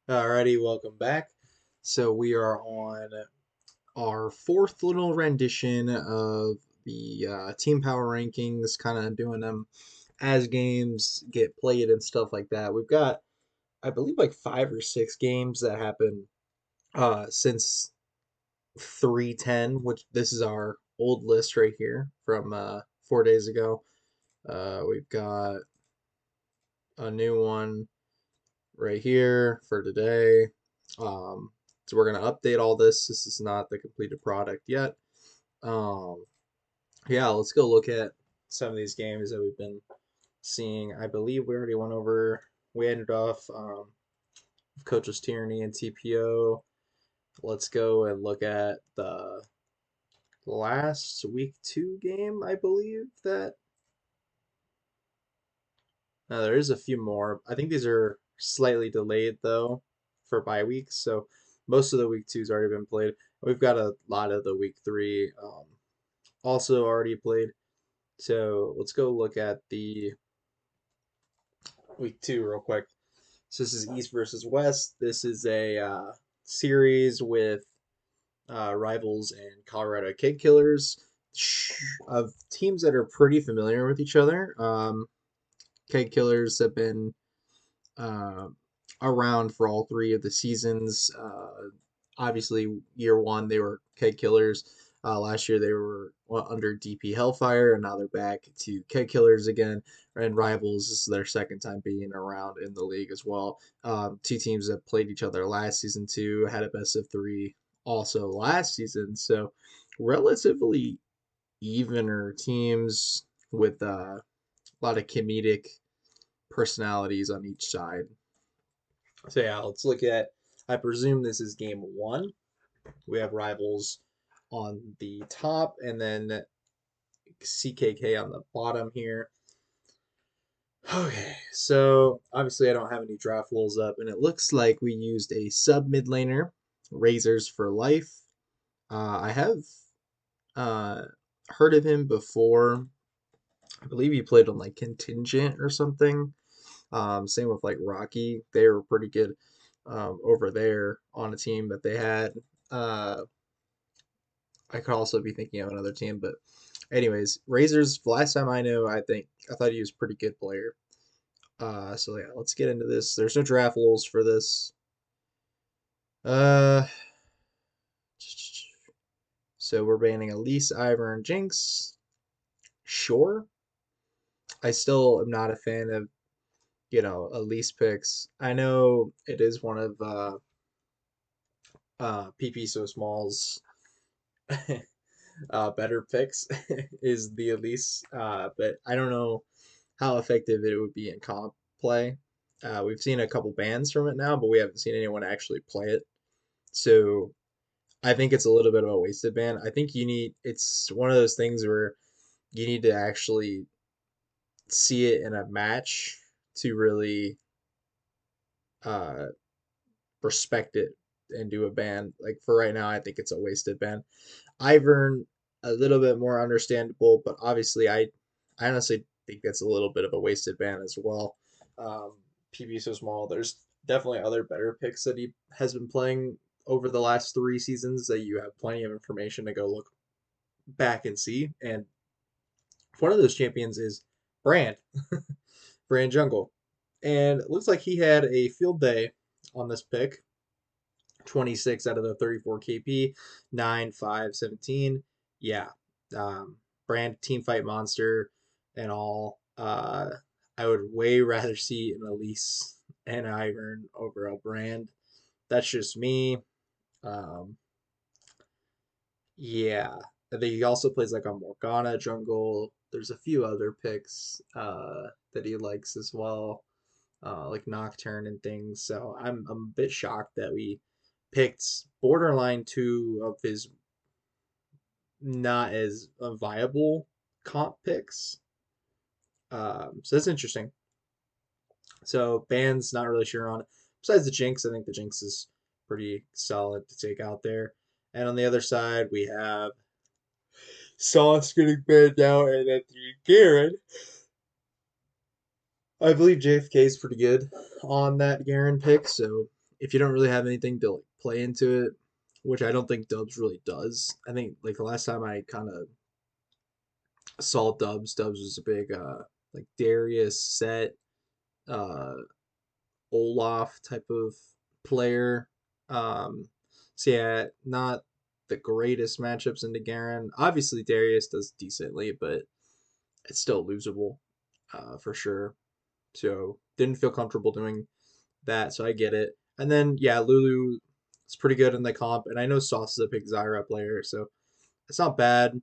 Alrighty, welcome back. So we are on our fourth little rendition of the Team Power rankings, kind of doing them as games get played and stuff like that. We've got, I believe, like 5 or 6 games that happened since 310, which this is our old list right here from 4 days ago. We've got a new one right here for today. Um, so we're gonna update all this. This is not the completed product yet. Um, yeah, let's go look at some of these games that we've been seeing. I believe we already went over. We ended off Coach's Tyranny and TPO. Let's go and look at the last week 2 game. I believe that there is a few more. I think these are slightly delayed though for bye weeks, so most of the week 2's already been played. We've got a lot of the week 3 also already played. So let's go look at the week 2 real quick. So this is East versus West. This is a series with rivals and Colorado Kid Killers of teams that are pretty familiar with each other. Kid Killers have been uh, around for all 3 of the seasons. Obviously, year 1 they were keg killers. Last year they were under DP Hellfire, and now they're back to keg killers again. And rivals, this is their second time being around in the league as well. 2 teams that played each other last season too, had a best of 3 also last season. So relatively evener teams with a lot of comedic personalities on each side. So yeah, let's look at. I presume this is game 1. We have rivals on the top, and then CKK on the bottom here. Okay, so obviously I don't have any draft rules up, and it looks like we used a sub mid laner, Razors for Life. I have uh, heard of him before. I believe he played on like Contingent or something. Same with like Rocky. They were pretty good over there on a team that they had. Uh, I could also be thinking of another team, but anyways, Razors. Last time I thought he was a pretty good player. So yeah, let's get into this. There's no draft rules for this. Uh, so we're banning Elise, Ivern, and Jinx. Sure. I still am not a fan of Elise picks. I know it is one of PP So Small's better picks is the Elise, but I don't know how effective it would be in comp play. We've seen a couple bans from it now, but we haven't seen anyone actually play it. So I think it's a little bit of a wasted ban. I think it's one of those things where you need to actually see it in a match to really uh, respect it and do a ban. Like for right now, I think it's a wasted ban. Ivern, a little bit more understandable, but obviously, I honestly think that's a little bit of a wasted ban as well. PB so small. There's definitely other better picks that he has been playing over the last 3 seasons that you have plenty of information to go look back and see. And one of those champions is Brand, Brand Jungle. And it looks like he had a field day on this pick. 26 out of the 34 KP, 9, 5, 17. Yeah. Um, Brand team fight monster and all. I would way rather see an Elise and Ivern over a Brand. That's just me. Um, yeah. And then he also plays like a Morgana jungle. There's a few other picks that he likes as well, like Nocturne and things. So I'm a bit shocked that we picked borderline 2 of his not as viable comp picks. So that's interesting. So bands not really sure on. Besides the Jinx, I think the Jinx is pretty solid to take out there. And on the other side, we have Sauce getting banned now, and then Garen. I believe JFK is pretty good on that Garen pick, so if you don't really have anything to like play into it, which I don't think Dubs really does. I think like the last time I kind of saw Dubs was a big like Darius set, uh Olaf type of player. So yeah, not the greatest matchups into Garen. Obviously Darius does decently, but it's still losable, for sure. So didn't feel comfortable doing that, so I get it. And then yeah, Lulu is pretty good in the comp, and I know Sauce is a big Zyra player, so it's not bad.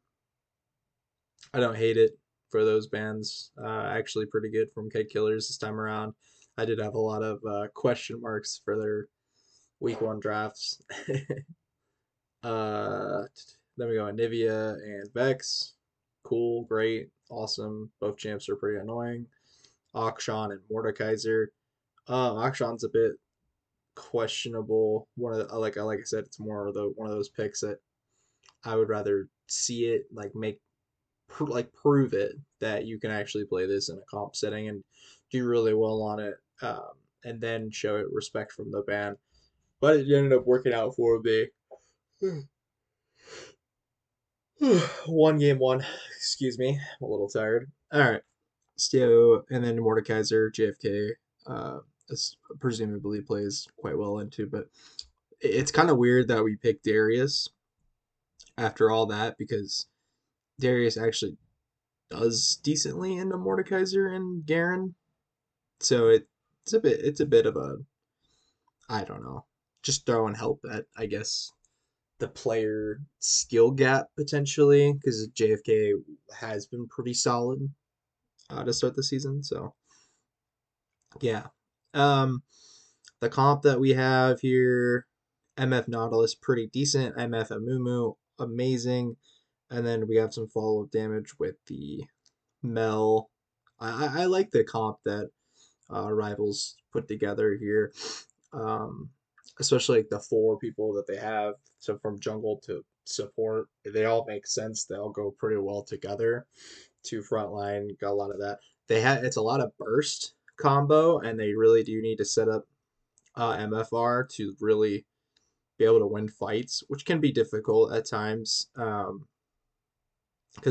I don't hate it for those bands. Actually, pretty good from Kid Killers this time around. I did have a lot of question marks for their week one drafts. uh, then we go Nivea and Vex. Cool, great, awesome. Both champs are pretty annoying. Akshan and Mordekaiser. Akshan's a bit questionable. One of the, like I said, it's more of the one of those picks that I would rather see it like prove it that you can actually play this in a comp setting and do really well on it, and then show it respect from the band. But it ended up working out for me. One game one. Excuse me, I'm a little tired. All right, so and then Mordekaiser, JFK, presumably plays quite well into, but it's kind of weird that we picked Darius after all that because Darius actually does decently into Mordekaiser and Garen. So it's a bit of a, I don't know, just throwing help at, I guess, the player skill gap potentially because JFK has been pretty solid to start the season. So yeah, um, the comp that we have here, MF Nautilus pretty decent, MF Amumu amazing, and then we have some follow up damage with the Mel. I like the comp that Rivals put together here. Um, Especially like the four people that they have. So from jungle to support, they all make sense. They all go pretty well together. To frontline, got a lot of that. They had it's a lot of burst combo, and they really do need to set up MFR to really be able to win fights, which can be difficult at times. Because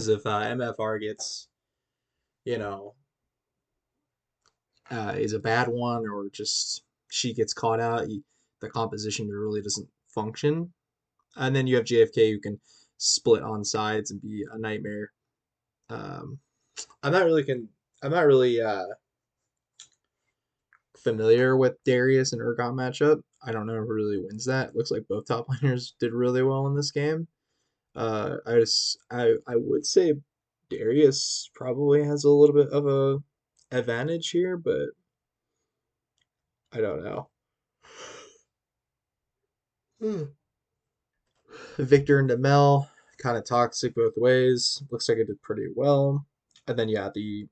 if MFR gets, you know, is a bad one or just she gets caught out, the composition really doesn't function. And then you have JFK who can split on sides and be a nightmare. Um, I'm not really I'm not really familiar with Darius and Urgot matchup. I don't know who really wins that. Looks like both top laners did really well in this game. I would say Darius probably has a little bit of a advantage here, but I don't know. Hmm. Victor and Demel, kind of toxic both ways. Looks like it did pretty well. And then yeah, the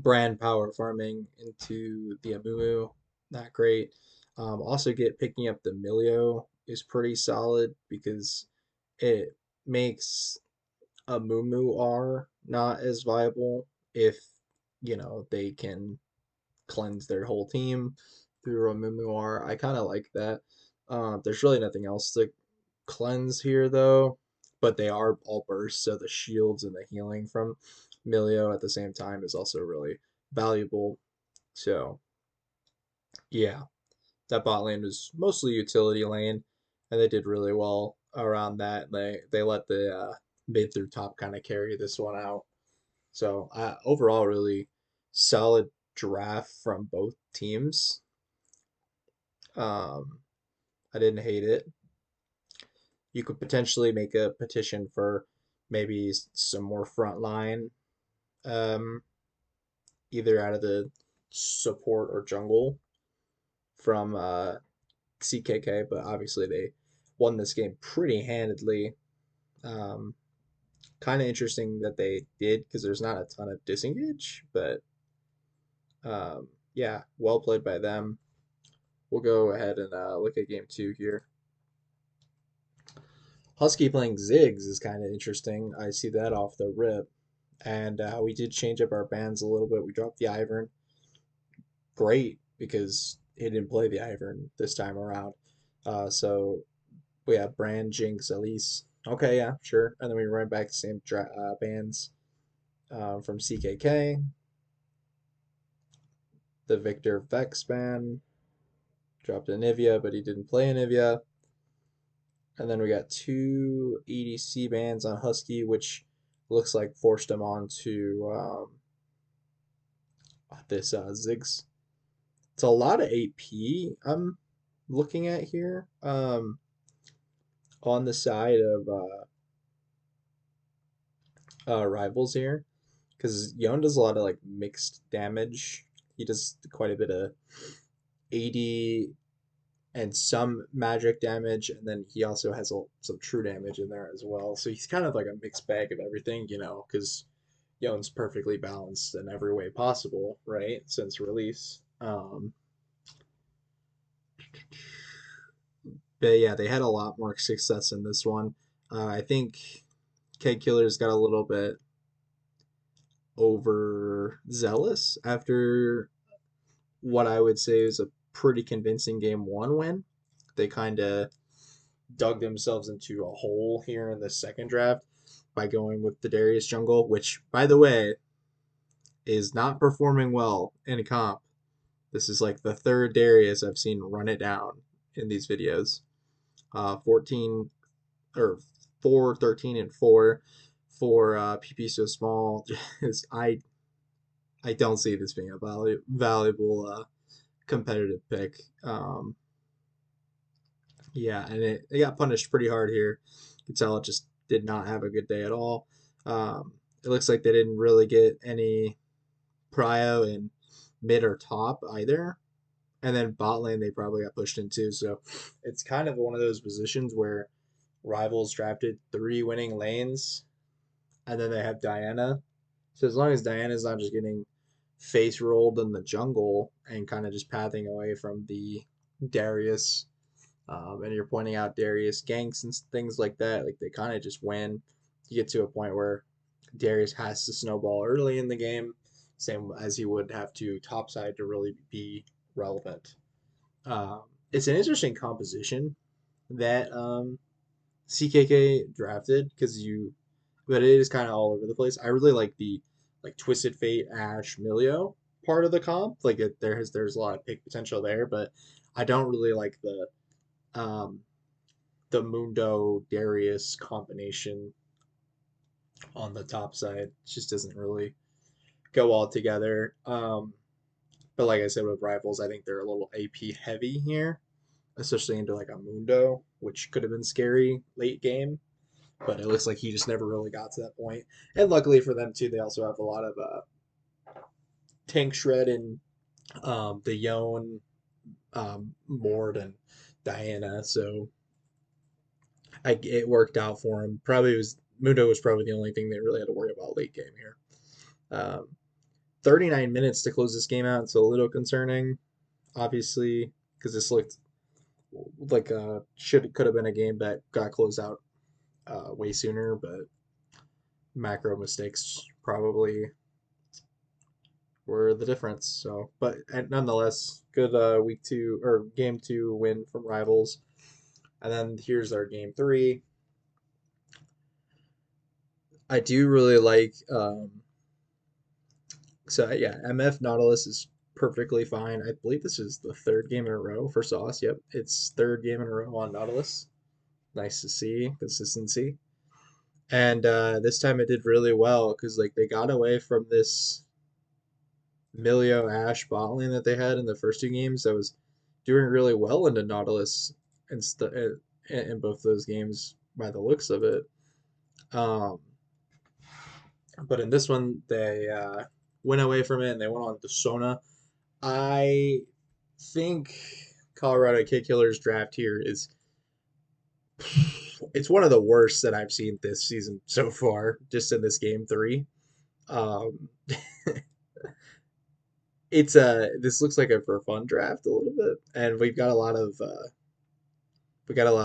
brand power farming into the Amumu, not great. Also get picking up the Milio is pretty solid because it makes Amumu R not as viable if they can cleanse their whole team through Amumu R. I kind of like that. There's really nothing else to cleanse here though, but they are all burst, so the shields and the healing from Milio at the same time is also really valuable. So yeah, that bot lane was mostly utility lane, and they did really well around that. They let the mid through top kind of carry this one out. So overall, really solid draft from both teams. Um, I didn't hate it. You could potentially make a petition for maybe some more frontline, um, either out of the support or jungle from CKK, but obviously they won this game pretty handedly. Um, Kind of interesting that they did because there's not a ton of disengage, but yeah, well played by them. We'll go ahead and look at game two here. Husky playing Ziggs is kind of interesting. I see that off the rip. And we did change up our bands a little bit. We dropped the Ivern. Great, because he didn't play the Ivern this time around. So we have Brand, Jinx, Elise. Okay, yeah, sure. And then we run back the same bands from CKK, the Victor Vex ban, dropped Anivia, but he didn't play Anivia. And then we got two EDC bans on Husky, which looks like forced him onto this Ziggs. It's a lot of AP I'm looking at here on the side of rivals here because Yon does a lot of like mixed damage. He does quite a bit of AD and some magic damage, and then he also has some true damage in there as well. So he's kind of like a mixed bag of everything, because Yon's perfectly balanced in every way possible, right? Since release. But yeah, they had a lot more success in this one. I think Keg Killers got a little bit overzealous after what I would say is a pretty convincing game one win. They kind of dug themselves into a hole here in the second draft by going with the Darius jungle, which, by the way, is not performing well in a comp. This is like the third Darius I've seen run it down in these videos. 14 or 4, 13, and 4 for PP so small. I don't see this being a valuable competitive pick. Yeah, and it got punished pretty hard here. You can tell it just did not have a good day at all. It looks like they didn't really get any prio in mid or top either. And then bot lane they probably got pushed into. So it's kind of one of those positions where rivals drafted three winning lanes and then they have Diana. So as long as Diana's not just getting face rolled in the jungle and kind of just pathing away from the Darius, and you're pointing out Darius ganks and things like that, like they kind of just win. You get to a point where Darius has to snowball early in the game, same as he would have to topside to really be relevant. It's an interesting composition that CKK drafted but it is kind of all over the place. I really like the like Twisted Fate, Ash, Milio part of the comp. Like there's a lot of pick potential there, but I don't really like um, the Mundo Darius combination on the top side. It just doesn't really go all together. But like I said with rivals, I think they're a little AP heavy here, especially into like a Mundo, which could have been scary late game. But it looks like he just never really got to that point. And luckily for them too, they also have a lot of tank shred and the Yone, Mord, and Diana. So it worked out for him. Probably was Mundo was probably the only thing they really had to worry about late game here. Um, 39 minutes to close this game out. It's a little concerning, obviously, because this looked like should could have been a game that got closed out way sooner, but macro mistakes probably were the difference. So, but nonetheless, good week two or game two win from rivals. And then here's our game three. I do really like. So yeah, MF Nautilus is perfectly fine. I believe this is the third game in a row for Sauce. Yep, it's third game in a row on Nautilus. Nice to see consistency. And this time it did really well because like they got away from this Milio Ash bot lane that they had in the first two games that was doing really well into Nautilus in both those games by the looks of it. Um, but in this one, they went away from it and they went on to Sona. I think Colorado Kid Killer's draft here is it's one of the worst that I've seen this season so far, just in this game three. Um, it's a this looks like a for fun draft a little bit, and we got a lot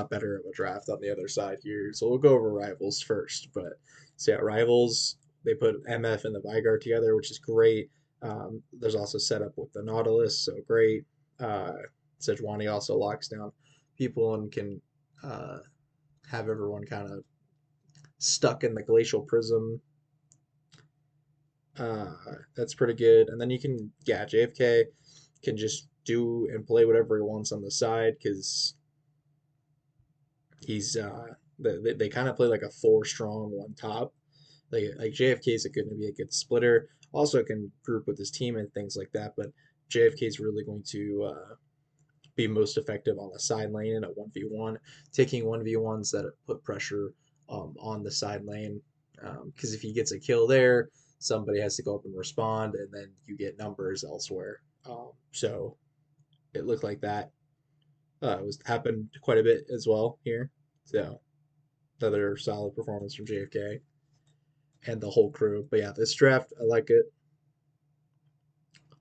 better of a draft on the other side here. So we'll go over rivals first. But so yeah, rivals they put MF and the Vigard together, which is great. There's also setup with the Nautilus, so great. Uh, Sejuani also locks down people and can uh, have everyone kind of stuck in the glacial prism. Uh, that's pretty good. And then you can, yeah, JFK can just do and play whatever he wants on the side because he's they kind of play like a four strong one top. Like JFK is going to be a good splitter. Also can group with his team and things like that. But JFK is really going to be most effective on the side lane in a 1v1, taking 1v1s that put pressure on the side lane. Because if he gets a kill there, somebody has to go up and respond, and then you get numbers elsewhere. So it looked like that was happened quite a bit as well here. So another solid performance from JFK and the whole crew. But yeah, this draft I like it.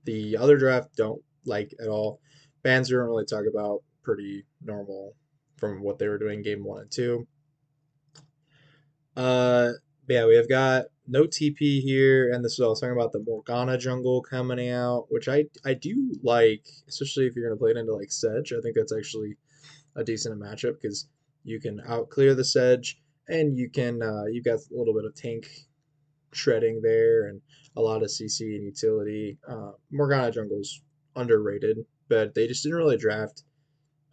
The other draft don't like at all. Bands we don't really talk about. Pretty normal from what they were doing game one and two. Uh, yeah, we have got no TP here, and this is all talking about the Morgana jungle coming out, which I do like, especially if you're gonna play it into like Sedge. I think that's actually a decent matchup because you can out clear the Sedge, and you got a little bit of tank shredding there and a lot of CC and utility. Morgana jungle's underrated, but they just didn't really draft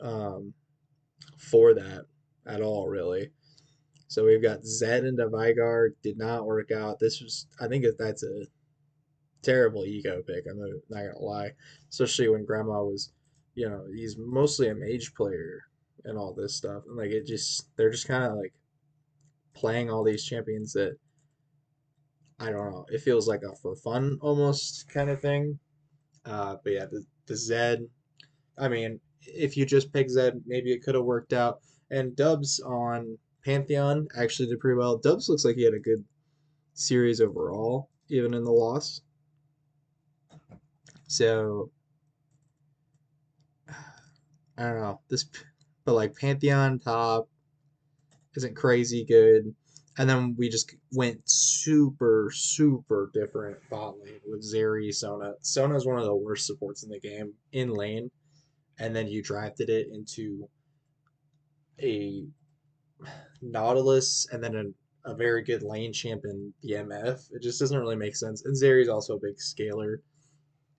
um, for that at all, really. So we've got Zed into Vigard. Did not work out. This was, I think that's a terrible ego pick. I'm not gonna lie, especially when Grandma was, he's mostly a mage player and all this stuff, and like they're just kind of like playing all these champions that I don't know. It feels like a for fun almost kind of thing. But yeah, the Zed. I mean, if you just pick Zed, maybe it could have worked out. And Dubs on Pantheon actually did pretty well. Dubs looks like he had a good series overall, even in the loss. So I don't know this, but like Pantheon top isn't crazy good. And then we just went super, super different bot lane with Zeri, Sona. Sona is one of the worst supports in the game in lane, and then you drafted it into a Nautilus and then a very good lane champ in the MF. It just doesn't really make sense. And Zeri's also a big scaler.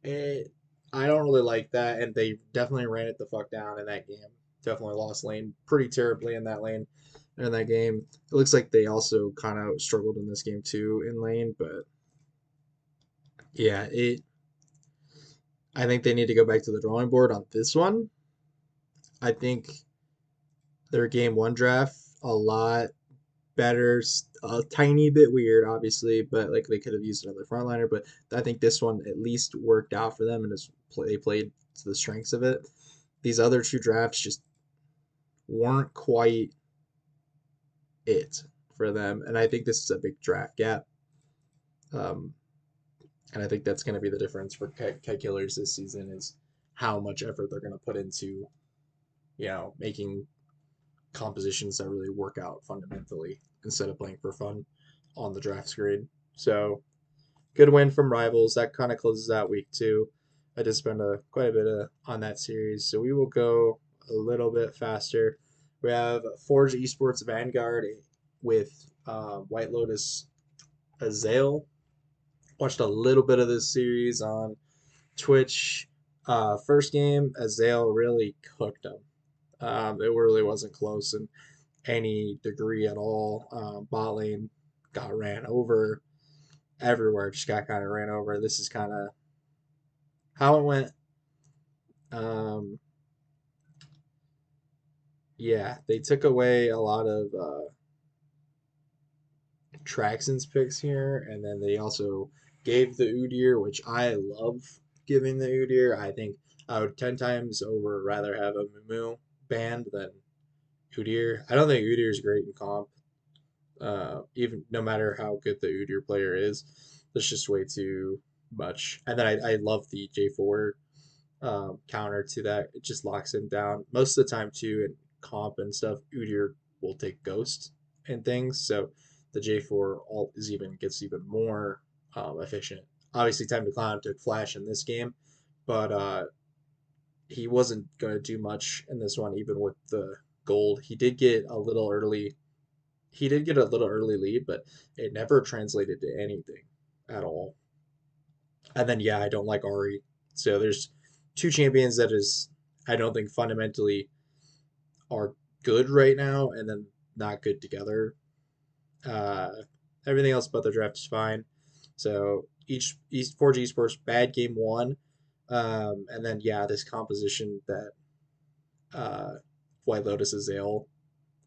It, I don't really like that, and they definitely ran it the fuck down in that game. Definitely lost lane pretty terribly in that lane. In that game, it looks like they also kind of struggled in this game too in lane, but yeah, it. I think they need to go back to the drawing board on this one. I think their game one draft a lot better, a tiny bit weird, obviously, but like they could have used another frontliner. But I think this one at least worked out for them, and they played to the strengths of it. These other two drafts just weren't quite it for them, and I think this is a big draft gap. Um, and I think that's going to be the difference for Kite Killers this season is how much effort they're going to put into, making compositions that really work out fundamentally instead of playing for fun on the draft screen. So good win from Rivals. That kind of closes out week two. I did spend quite a bit on that series, so we will go a little bit faster. We have Forge Esports Vanguard with White Lotus Azale. Watched a little bit of this series on Twitch. First game, Azale really cooked them. It really wasn't close in any degree at all. Bot lane got ran over everywhere, just got kind of ran over. This is kind of how it went. Um, yeah, they took away a lot of Traxon's picks here, and then they also gave the Udyr, which I love giving the Udyr. I think I would 10 times over rather have a Mumu banned than Udyr. I don't think Udyr is great in comp, even no matter how good the Udyr player is. That's just way too much. And then I love the J4 counter to that. It just locks him down. Most of the time, too, in comp and stuff, Udyr will take Ghost and things. So the J4 alt gets even more efficient. Obviously, Time to Clown took Flash in this game, but he wasn't going to do much in this one, even with the gold. He did get a little early. He did get a little early lead, but it never translated to anything at all. And then yeah, I don't like Ari. So there's two champions that is I don't think fundamentally are good right now, and then not good together. Uh, Everything else about the draft is fine. So each 4G Sports bad game one, and then yeah, this composition that uh, White Lotus Azale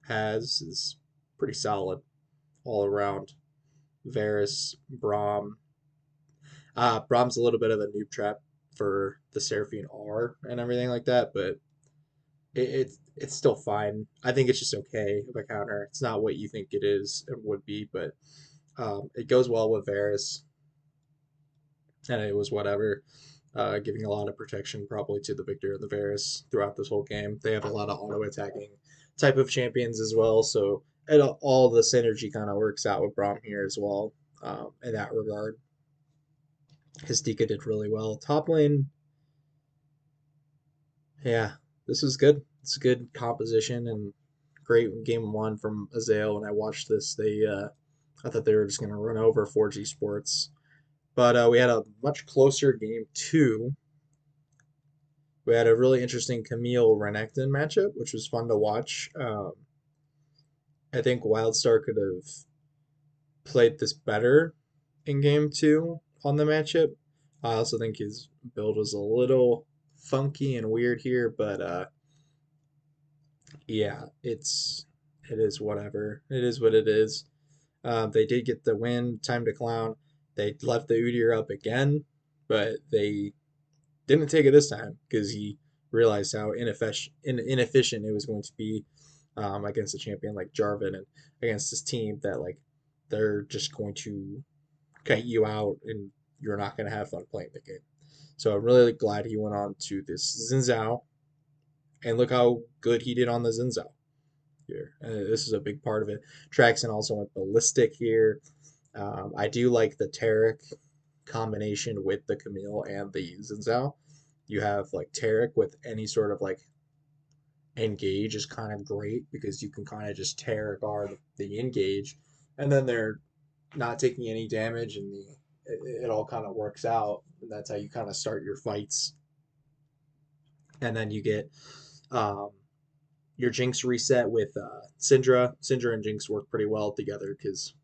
has is pretty solid all around. Varus, Braum. Braum's a little bit of a noob trap for the Seraphine R and everything like that, but it's still fine. I think it's just okay of a counter. It's not what you think it is and would be, but it goes well with Varus, and it was whatever. Giving a lot of protection probably to the Victor and the Varus throughout this whole game. They have a lot of auto attacking type of champions as well, so all the synergy kind of works out with Braum here as well in that regard. Histika did really well. Top lane, yeah, this was good. It's a good composition and great game one from Azale. When I watched this, I thought they were just going to run over 4G Sports, but we had a much closer game two. We had a really interesting Camille Renekton matchup, which was fun to watch. I think Wildstar could have played this better in game two on the matchup. I also think his build was a little funky and weird here, but yeah, it is whatever. It is what it is. They did get the win. Time to clown. They left the Udyr up again, but they didn't take it this time because he realized how inefficient it was going to be against a champion like Jarvan and against this team that like they're just going to cut you out and you're not going to have fun playing the game. So I'm really glad he went on to this Xin Zhao, and look how good he did on the Xin Zhao here. This is a big part of it. Traxon also went ballistic here. I do like the Taric combination with the Camille and the Xin Zhao. You have like Taric with any sort of like engage is kind of great because you can kind of just Taric guard the engage, and then they're not taking any damage, and it all kind of works out. And that's how you kind of start your fights, and then you get um, your Jinx reset with Syndra. Syndra and Jinx work pretty well together because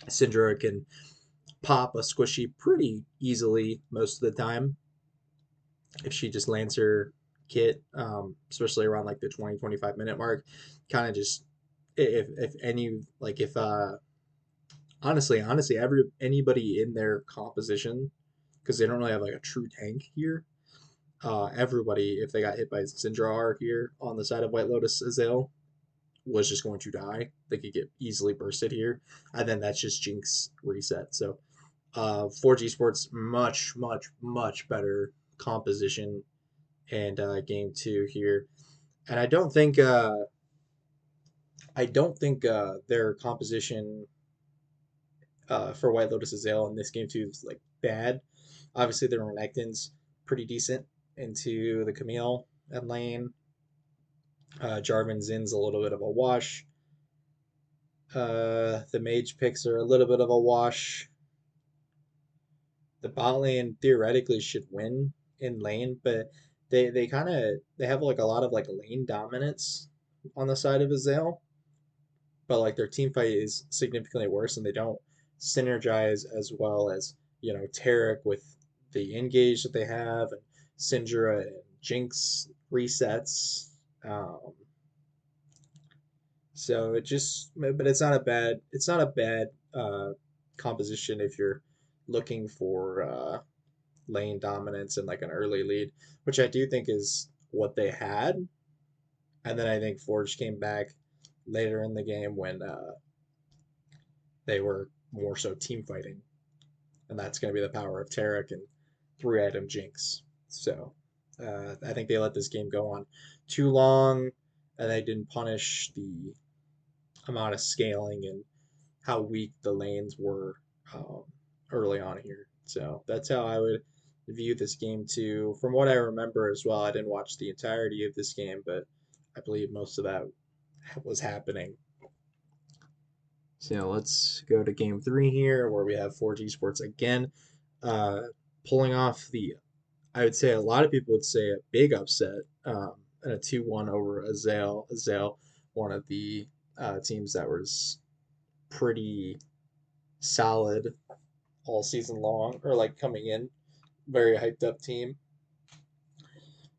Syndra can pop a squishy pretty easily most of the time if she just lands her kit, especially around like the 20-25 minute mark. Kind of just if any like if honestly anybody in their composition, because they don't really have like a true tank here. Everybody, if they got hit by Syndra here on the side of White Lotus Azale, was just going to die. They could get easily bursted here, and then that's just Jinx reset. So 4G Sports much better composition and game two here, and I don't think their composition for White Lotus Azale in this game two is like bad. Obviously, the Renekton's pretty decent into the Camille and lane. Jarvan Zin's a little bit of a wash. The mage picks are a little bit of a wash. The bot lane theoretically should win in lane, but they kind of they have like a lot of like lane dominance on the side of Azale, but like their team fight is significantly worse, and they don't synergize as well as Taric with the engage that they have, and Syndra and Jinx resets. Um, so but it's not a bad composition if you're looking for lane dominance and like an early lead, which I do think is what they had. And then I think Forge came back later in the game when they were more so team fighting, and that's going to be the power of Taric and three item Jinx. So I think they let this game go on too long, and they didn't punish the amount of scaling and how weak the lanes were um, early on here. So that's how I would view this game too. From what I remember as well, I didn't watch the entirety of this game, but I believe most of that was happening. So let's go to game three here, where we have 4G Sports again, uh, pulling off the, I would say a lot of people would say a big upset, and a 2-1 over Azale. Azale, one of the teams that was pretty solid all season long, or like coming in, very hyped up team.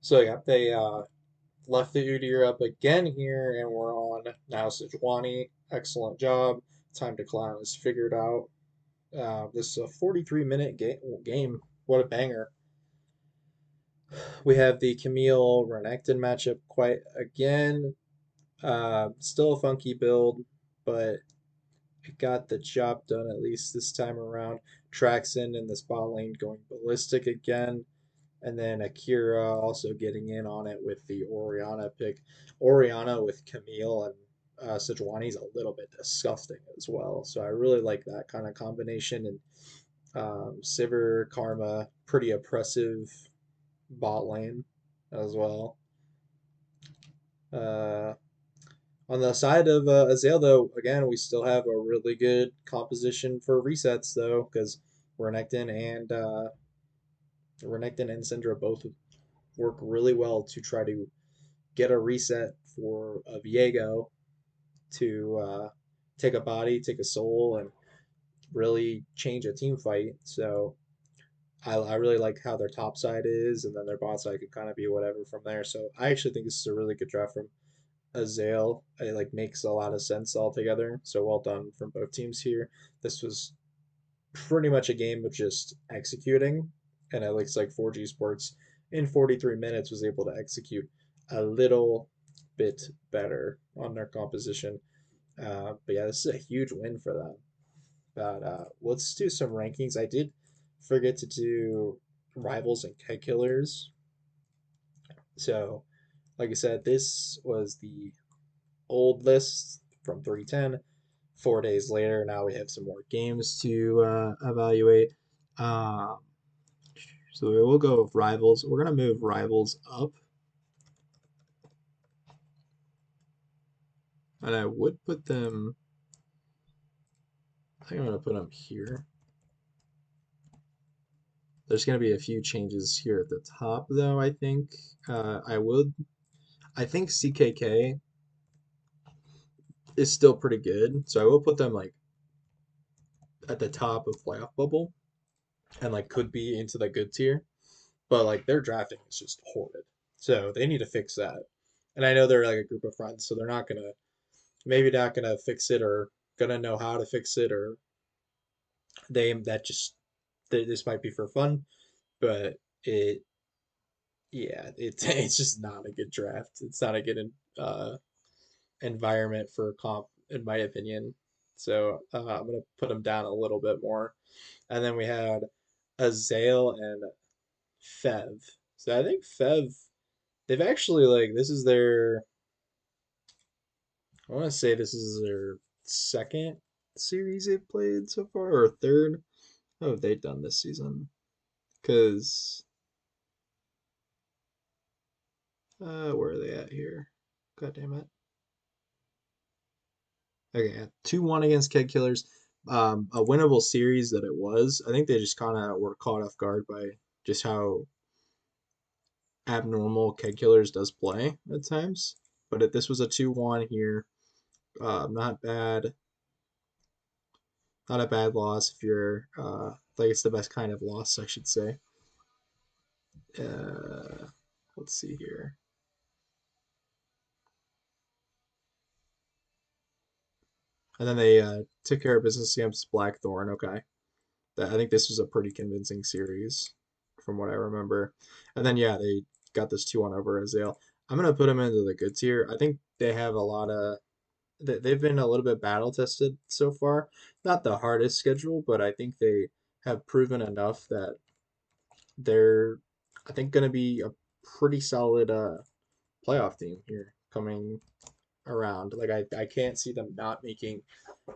So yeah, they left the Udyr up again here, and we're on now Sejuani. Excellent job. Time to climb is figured out. This is a 43-minute game. What a banger. We have the Camille Renekton matchup quite again. Still a funky build, but it got the job done at least this time around. Traxon in the spot lane going ballistic again. And then Akira also getting in on it with the Oriana pick. Oriana with Camille and Sejuani is a little bit disgusting as well. So I really like that kind of combination. And Sivir, Karma, pretty oppressive bot lane as well. Uh, on the side of Azale, though, again, we still have a really good composition for resets, though, because Renekton and Syndra both work really well to try to get a reset for a Viego to take a body, take a soul, and really change a team fight. So I really like how their top side is, and then their bot side could kind of be whatever from there. So I actually think this is a really good draft from Azale. It like makes a lot of sense altogether. So well done from both teams here. This was pretty much a game of just executing, and it looks like 4G Sports in 43 minutes was able to execute a little bit better on their composition. But yeah, this is a huge win for them. But let's do some rankings. I did forget to do rivals and keg killers. So, like I said, this was the old list from 310. 4 days later, now we have some more games to evaluate. Um, so we will go with rivals. We're gonna move rivals up, and I would put them. I think I'm gonna put them here. There's gonna be a few changes here at the top, though. I think I would. I think CKK is still pretty good, so I will put them like at the top of playoff bubble, and like could be into the good tier. But like their drafting is just horrid, so they need to fix that. And I know they're like a group of friends, so they're not gonna maybe not gonna fix it or gonna know how to fix it, or they that just this might be for fun, but it yeah it's just not a good draft. It's not a good uh environment for a comp in my opinion. So I'm gonna put them down a little bit more. And then we had Azale and Fev. So I think Fev they've actually like this is their I want to say this is their second series they've played so far or third. How have they done this season? Because where are they at here? God damn it. Okay, yeah, 2-1 against Keg Killers. A winnable series that it was. I think they just kind of were caught off guard by just how abnormal Keg Killers does play at times. But this was a 2-1 here. Not bad. Not a bad loss if you're like it's the best kind of loss, I should say. Uh, let's see here. And then they took care of business against Blackthorn. Okay. I think this was a pretty convincing series from what I remember. And then, yeah, they got this 2-1 over Azale. I'm going to put them into the good tier. I think they have a lot of, they've been a little bit battle tested so far. Not the hardest schedule, but I think they have proven enough that they're, I think, going to be a pretty solid playoff team here coming around. Like, I can't see them not making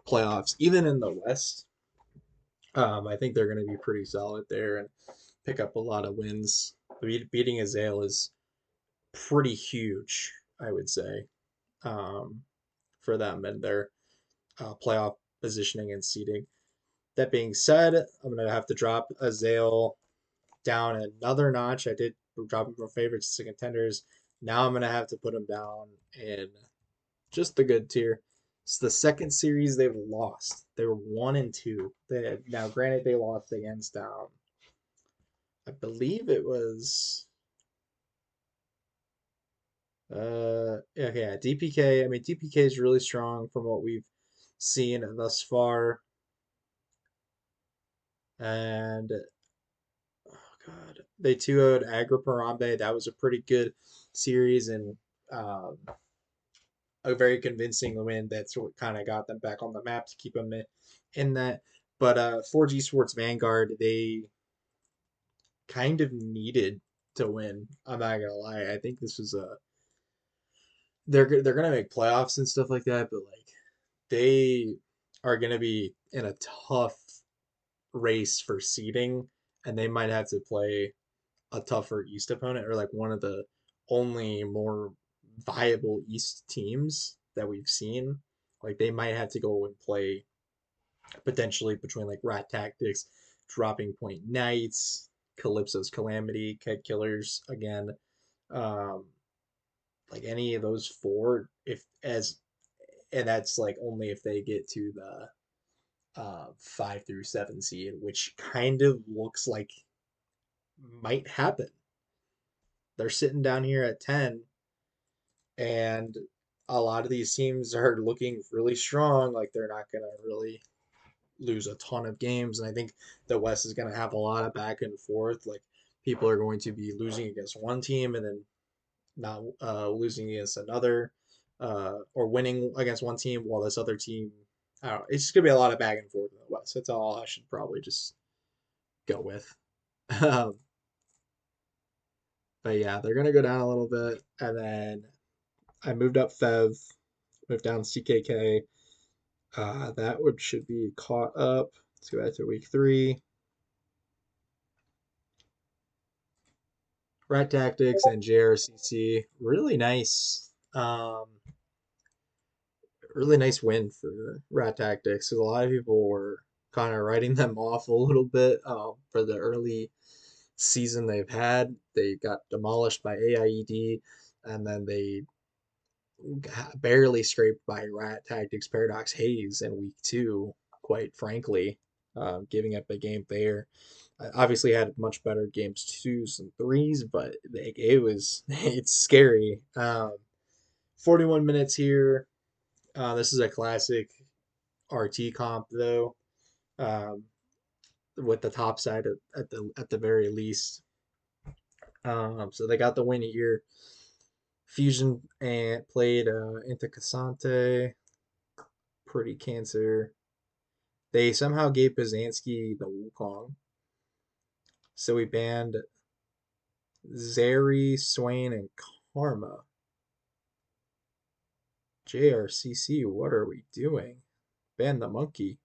playoffs, even in the West. I think they're going to be pretty solid there. And pick up a lot of wins. Beating Azale is pretty huge, I would say, um, for them and their playoff positioning and seeding. That being said, I'm gonna have to drop Azale down another notch. I did drop him from favorites to contenders. Now I'm gonna have to put him down in just the good tier. It's the second series they've lost. They were 1-2. Now, granted, they lost against I believe it was yeah, DPK. I mean, DPK is really strong from what we've seen thus far, and oh god, they 2-0'd Agra Parambe. That was a pretty good series and um, a very convincing win. That's what kind of got them back on the map to keep them in that. But 4G Sports Vanguard, they kind of needed to win. I'm not gonna lie. I think this was a they're gonna make playoffs and stuff like that, but like they are gonna be in a tough race for seeding, and they might have to play a tougher East opponent or like one of the only more viable East teams that we've seen. Like they might have to go and play potentially between like Rat Tactics, Dropping Point Knights, Calypso's Calamity, Keg Killers again. Um, like any of those four, if as and that's like only if they get to the 5 through 7 seed, which kind of looks like might happen. They're sitting down here at 10, and a lot of these teams are looking really strong. Like they're not going to really lose a ton of games. And I think the West is going to have a lot of back and forth. Like people are going to be losing against one team and then not losing against another, or winning against one team while this other team. I don't know. It's just gonna be a lot of back and forth in the West. That's all I should probably just go with. Um, but yeah, they're gonna go down a little bit, and then I moved up Fev, moved down CKK. That would should be caught up. Let's go back to week 3. Rat Tactics and JRCC, really nice win for Rat Tactics. Because a lot of people were kind of writing them off a little bit for the early season they've had. They got demolished by AIED, and then they barely scraped by Rat Tactics Paradox Haze in week 2, quite frankly, giving up a game there. Obviously had much better games 2s and 3s, but it was it's scary. 41 minutes here. This is a classic RT comp though, um, with the top side at the very least. So they got the win here. Fusion and played into Casante, pretty cancer. They somehow gave Byzantsky the Wukong, so we banned Zeri, Swain, and Karma. JRCC, what are we doing? Ban the monkey.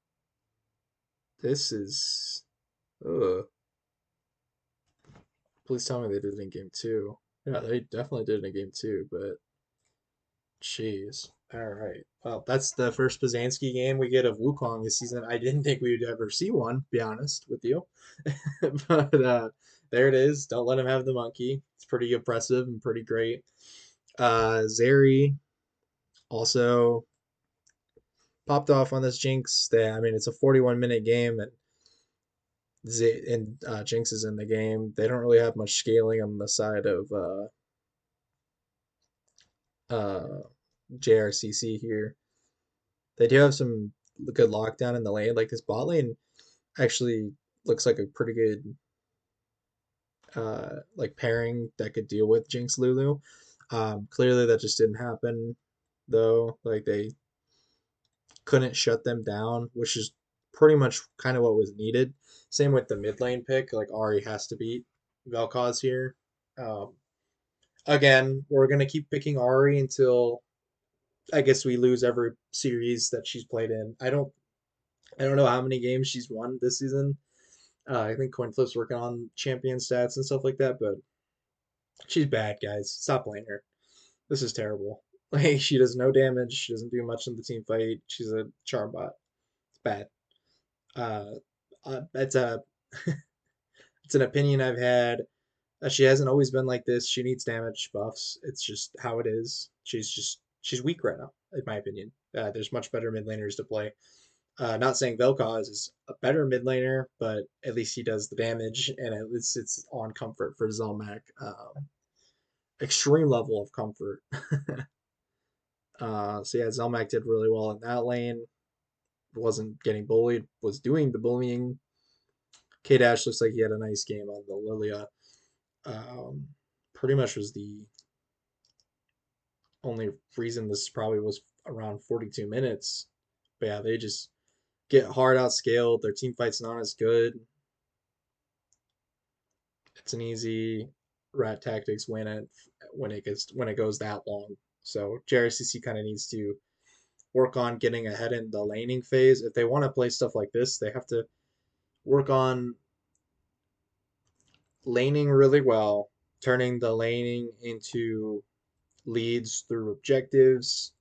This is. Ugh. Please tell me they did it in game 2. Yeah, they definitely did it in game 2, but jeez. All right. Well, that's the first Byzantsky game we get of Wukong this season. I didn't think we would ever see one, to be honest with you. But there it is. Don't let him have the monkey. It's pretty impressive and pretty great. Zeri also popped off on this Jinx. I mean, it's a 41-minute game, and Jinx is in the game. They don't really have much scaling on the side of uh, JRCC here. They do have some good lockdown in the lane. Like this bot lane actually looks like a pretty good like pairing that could deal with Jinx Lulu. Clearly that just didn't happen though. Like they couldn't shut them down, which is pretty much kind of what was needed. Same with the mid lane pick. Like Ari has to beat Vel'Koz here. Um, Again, we're gonna keep picking Ari until I guess we lose every series that she's played in. I don't know how many games she's won this season. I think Coin Flip's working on champion stats and stuff like that, but she's bad, guys. Stop playing her. This is terrible. Like she does no damage. She doesn't do much in the team fight. She's a charm bot. It's bad. Uh, it's a it's an opinion I've had. She hasn't always been like this. She needs damage buffs. It's just how it is. She's weak right now, in my opinion. There's much better mid laners to play. Not saying Vel'Koz is a better mid laner, but at least he does the damage, and at least it's on comfort for Zelmak. Extreme level of comfort. So yeah, Zelmak did really well in that lane. Wasn't getting bullied. Was doing the bullying. K Dash looks like he had a nice game on the Lilia. Um, Pretty much was the only reason this probably was around 42 minutes. But yeah, they just get hard outscaled. Their team fight's not as good. It's an easy rat tactics win it when it goes that long. So JRCC kind of needs to work on getting ahead in the laning phase. If they want to play stuff like this, they have to work on laning really well, turning the laning into leads through objectives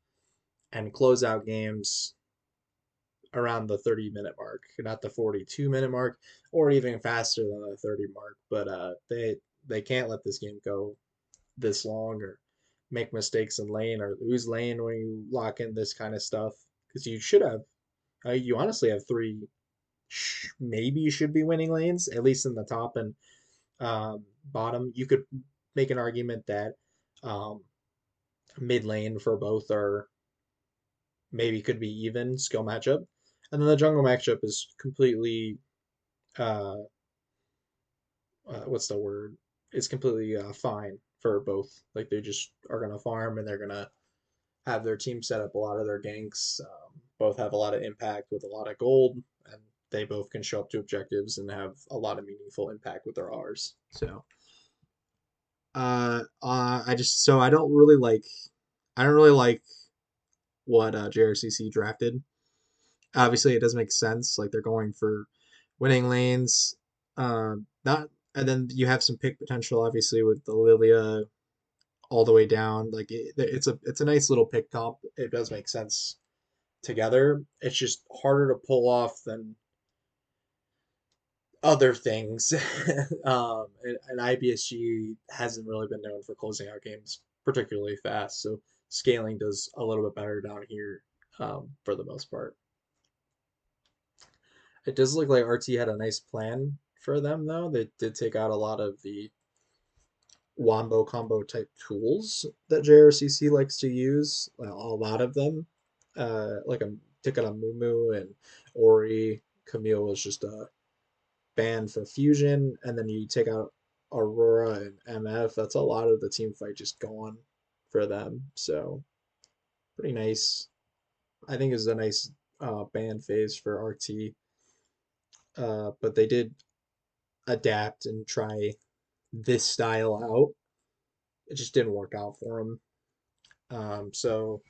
and close out games around the 30-minute mark, not the 42-minute mark, or even faster than the 30 mark. But they can't let this game go this long or make mistakes in lane or lose lane when you lock in this kind of stuff. Because you should have, you honestly have three, maybe you should be winning lanes, at least in the top and bottom. You could make an argument that um, mid lane for both are maybe could be even skill matchup. And then the jungle matchup is completely uh, what's the word? It's completely fine for both. Like they just are gonna farm and they're gonna have their team set up a lot of their ganks. Both have a lot of impact with a lot of gold, and they both can show up to objectives and have a lot of meaningful impact with their R's. So, I just so I don't really like what JRCC drafted. Obviously, it doesn't make sense. Like they're going for winning lanes. Not and then you have some pick potential, obviously, with the Lilia all the way down. Like it's a nice little pick comp. It does make sense together. It's just harder to pull off than other things. And IBSG hasn't really been known for closing out games particularly fast. So scaling does a little bit better down here for the most part. It does look like RT had a nice plan for them, though. They did take out a lot of the wombo combo type tools that JRCC likes to use. Well, a lot of them. Like a ticket on Mumu and Ori. Camille was just a ban for fusion, and then you take out Aurora and MF. That's a lot of the team fight just gone for them. So pretty nice. I think is a nice ban phase for RT. But they did adapt and try this style out. It just didn't work out for them. So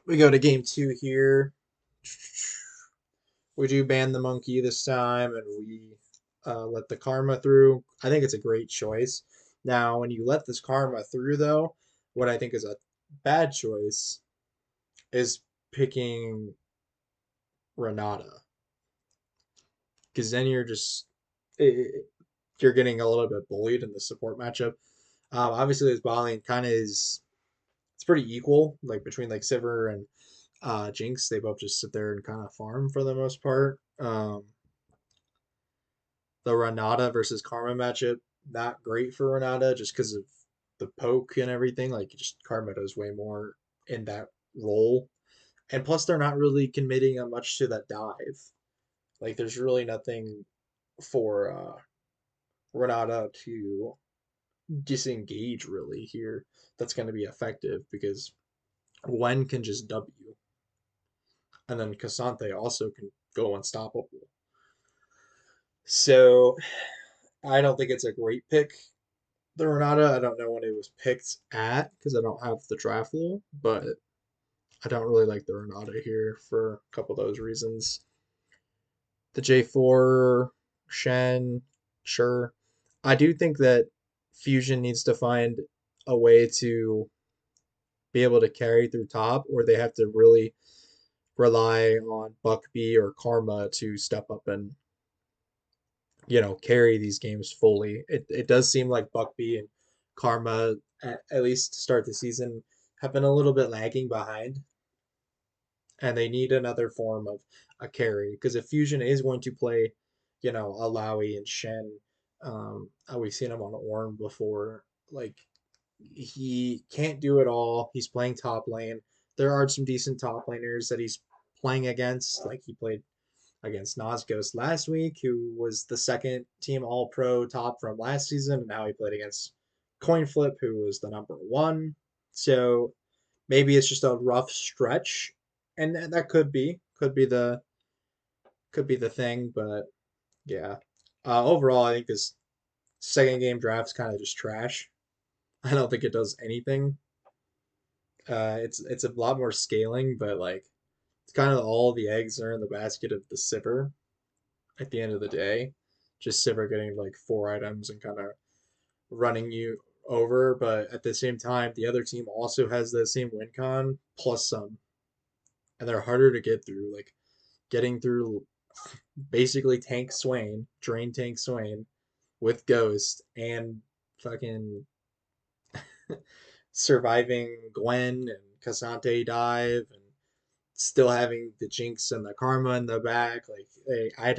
we go to game two here. We do ban the monkey this time, and we let the karma through. I think it's a great choice. Now, when you let this karma through, though, what I think is a bad choice is picking Renata, because then you're getting a little bit bullied in the support matchup. Obviously, this bot lane kind of is it's pretty equal, like between like Sivir and Jinx. They both just sit there and kind of farm for the most part. The Renata versus Karma matchup, not great for Renata just because of the poke and everything. Like, just Karma does way more in that role. And plus, they're not really committing much to that dive. Like, there's really nothing for Renata to disengage really here that's going to be effective because Gwen can just W. And then Cassante also can go unstoppable. So I don't think it's a great pick. The Renata, I don't know when it was picked at because I don't have the draft rule, but I don't really like the Renata here for a couple of those reasons. The J4 Shen, sure. I do think that Fusion needs to find a way to be able to carry through top, or they have to really rely on Buckby or Karma to step up and carry these games fully. It does seem like Buckby and Karma, at least to start the season, have been a little bit lagging behind, and they need another form of a carry. Because if Fusion is going to play, Alawi and Shen, we've seen him on Ornn before. Like he can't do it all. He's playing top lane. There are some decent top laners that he's playing against. Like he played against Nosgos last week, who was the second team All Pro top from last season, and now he played against Coinflip, who was the number one. So maybe it's just a rough stretch, and that could be the thing, but yeah. Overall, I think this second game draft's kind of just trash. I don't think it does anything. It's a lot more scaling, but like it's kind of all the eggs are in the basket of the Sivir at the end of the day. Just Sivir getting like four items and kind of running you over, but at the same time, the other team also has the same win con plus some, and they're harder to get through. Like getting through basically Tank Swain, Drain Tank Swain with Ghost and fucking surviving Gwen and Cassante dive and still having the Jinx and the Karma in the back. Like, I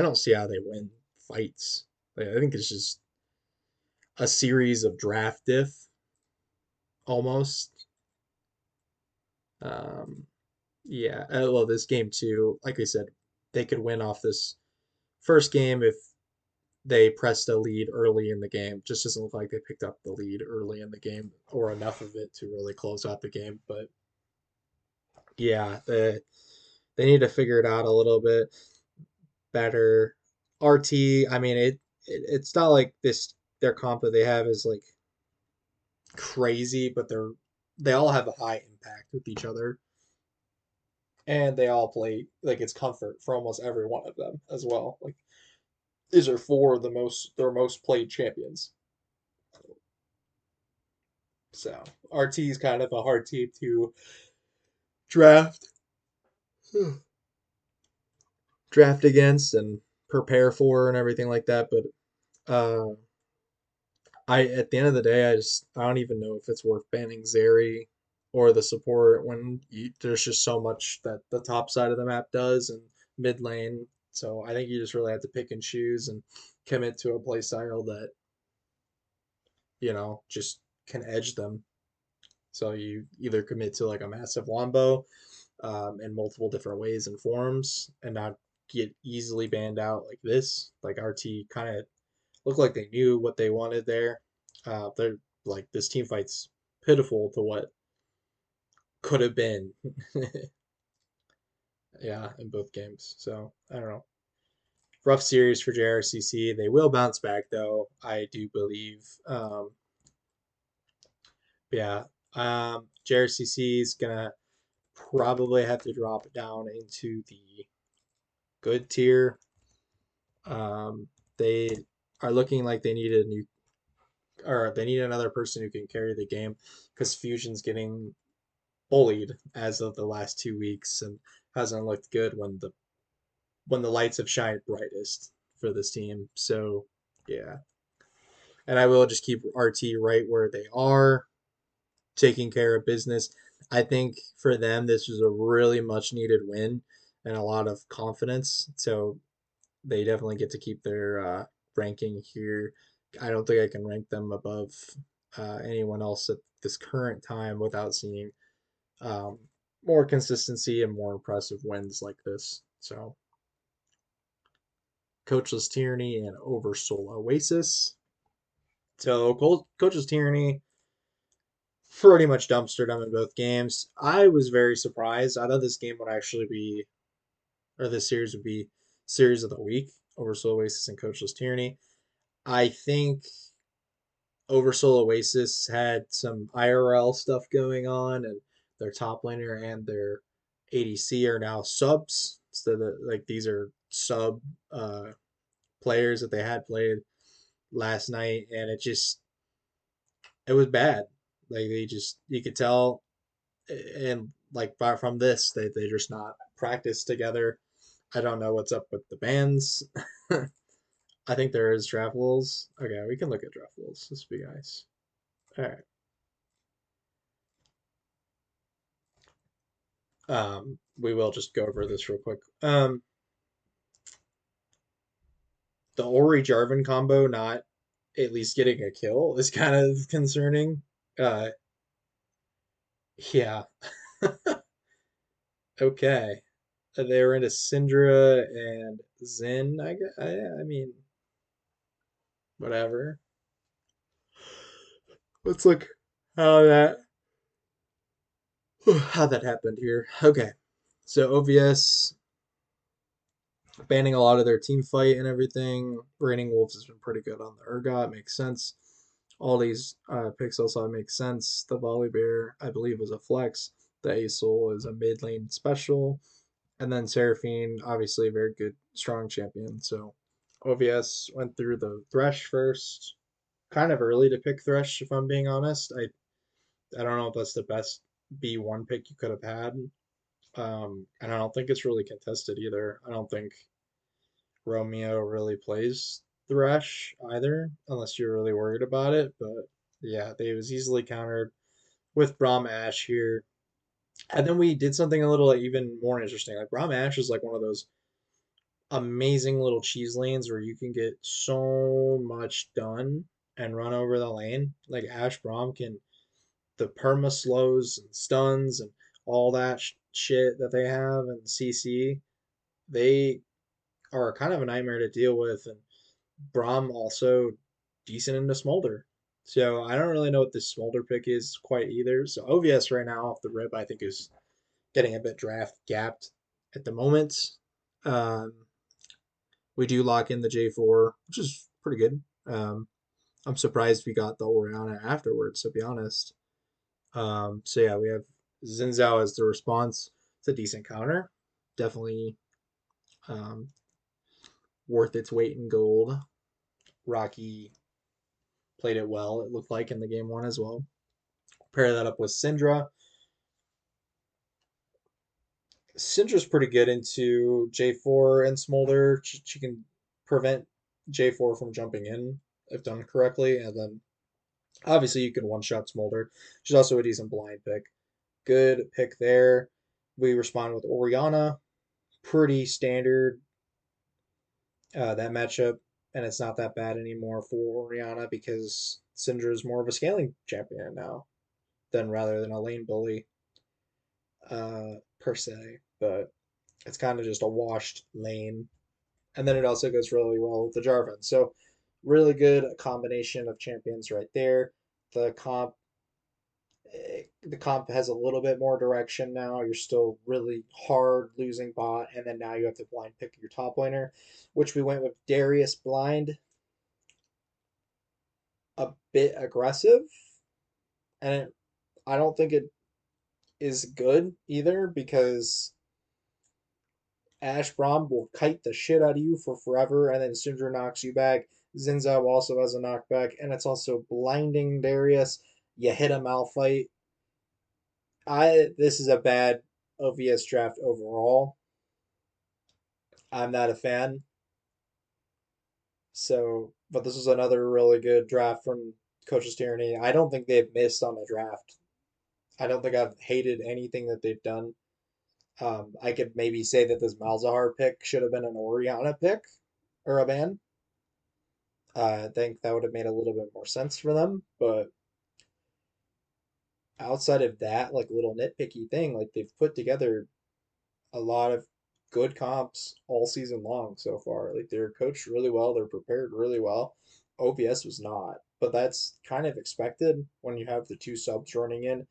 don't see how they win fights. Like, I think it's just a series of draft diff almost. Um, yeah. Well, this game too, like I said, they could win off this first game if they pressed a lead early in the game. Just doesn't look like they picked up the lead early in the game or enough of it to really close out the game. But yeah, they need to figure it out a little bit better. RT, I mean it's not like this their comp that they have is like crazy, but they all have a high impact with each other. And they all play like it's comfort for almost every one of them as well. Like these are four of their most played champions. So RT is kind of a hard team to draft draft against and prepare for and everything like that. But uh, I at the end of the day, I don't even know if it's worth banning Zeri or the support when there's just so much that the top side of the map does and mid lane. So I think you just really have to pick and choose and commit to a play style that just can edge them. So you either commit to like a massive wombo in multiple different ways and forms and not get easily banned out like this. Like RT kind of looked like they knew what they wanted there. They're like this team fight's pitiful to what could have been. Yeah, in both games. So I don't know. Rough series for JRCC. They will bounce back though. I do believe. Yeah. JRCC is gonna probably have to drop it down into the good tier. They are looking like they need a new or they need another person who can carry the game because Fusion's getting bullied as of the last 2 weeks and hasn't looked good when the lights have shined brightest for this team. So yeah, and I will just keep RT right where they are, taking care of business. I think for them this was a really much needed win and a lot of confidence. So they definitely get to keep their ranking here. I don't think I can rank them above anyone else at this current time without seeing um, more consistency and more impressive wins like this. So, Coachless Tyranny and Oversoul Oasis. So, Coachless Tyranny pretty much dumpstered them in both games. I was very surprised. I thought this game would actually be, or this series would be series of the week. Oversoul Oasis and Coachless Tyranny. I think Oversoul Oasis had some IRL stuff going on, and their top laner and their ADC are now subs. So that like these are sub players that they had played last night, and it was bad. Like they just you could tell, and like from this they're just not practiced together. I don't know what's up with the bands. I think there is draft rules. Okay, we can look at draft rules. This would be nice. All right. We will just go over this real quick. The Ori Jarvan combo not at least getting a kill is kind of concerning. Uh, yeah. Okay. They were into Syndra and Zen. I mean, whatever. Let's look how that how that happened here. Okay. So OVS banning a lot of their team fight and everything. Raining Wolves has been pretty good on the Urgot. Makes sense. All these picks also make sense. The Volibear, I believe, was a flex. The Asol is a mid lane special. And then Seraphine, obviously a very good, strong champion. So OVS went through the Thresh first. Kind of early to pick Thresh, if I'm being honest. I don't know if that's the best B1 pick you could have had. And I don't think it's really contested either. I don't think Romeo really plays Thresh either, unless you're really worried about it. But yeah, they was easily countered with Braum Ash here. And then we did something a little even more interesting. Like Braum Ash is like one of those amazing little cheese lanes where you can get so much done and run over the lane. Like Ash Braum can the perma slows and stuns and all that shit that they have and CC. They are kind of a nightmare to deal with, and Braum also decent into Smolder. So I don't really know what this Smolder pick is quite either. So OVS right now off the rip, I think is getting a bit draft gapped at the moment. Um, we do lock in the J4, which is pretty good. I'm surprised we got the Oriana afterwards, to be honest. So yeah, we have Zinzao as the response. It's a decent counter. Definitely um, worth its weight in gold. Rocky played it well, it looked like in the game one as well. Pair that up with Syndra. Syndra's pretty good into J4 and Smolder. She can prevent J4 from jumping in if done correctly. And then obviously you can one shot Smolder. She's also a decent blind pick. Good pick there. We respond with Oriana. Pretty standard that matchup. And it's not that bad anymore for Oriana because Syndra is more of a scaling champion now than rather than a lane bully per se. But it's kind of just a washed lane. And then it also goes really well with the Jarvan. So really good combination of champions right there. The comp the comp has a little bit more direction now. You're still really hard losing bot, and then now you have to blind pick your top laner, which we went with Darius blind, a bit aggressive, and I don't think it is good either because Ash Braum will kite the shit out of you for forever, and then Syndra knocks you back. Zinzao also has a knockback, and it's also blinding Darius. You hit a Malphite. This is a bad OVS draft overall. I'm not a fan. So, but this is another really good draft from Coach's Tyranny. I don't think they've missed on the draft. I don't think I've hated anything that they've done. I could maybe say that this Malzahar pick should have been an Oriana pick or a ban. I think that would have made a little bit more sense for them. But outside of that, like little nitpicky thing, like they've put together a lot of good comps all season long so far. Like they're coached really well, they're prepared really well. OBS was not, but that's kind of expected when you have the two subs running in.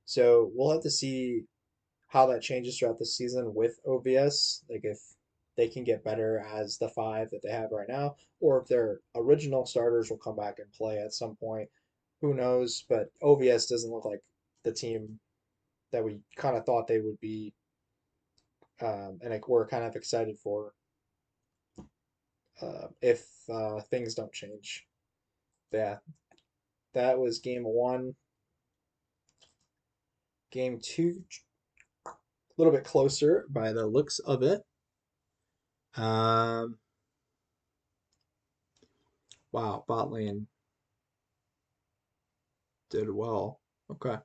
So we'll have to see how that changes throughout the season with OBS. Like if they can get better as the five that they have right now, or if their original starters will come back and play at some point. Who knows? But OVS doesn't look like the team that we kind of thought they would be, and like we're kind of excited for. if things don't change. Yeah, that was game one. Game two, a little bit closer by the looks of it. Um, wow, bot lane did well. Okay.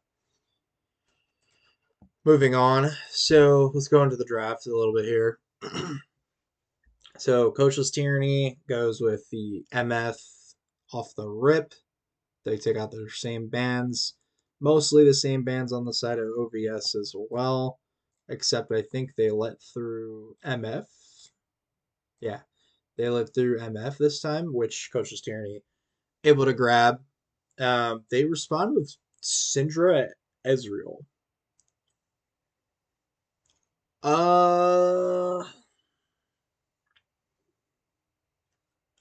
Moving on. So let's go into the draft a little bit here. So Coachless Tyranny goes with the MF off the rip. They take out their same bands, mostly the same bands on the side of OVS as well, except I think they let through MF. Yeah, they let through MF this time, which Coach's Tyranny able to grab. They respond with Syndra Ezreal. Uh,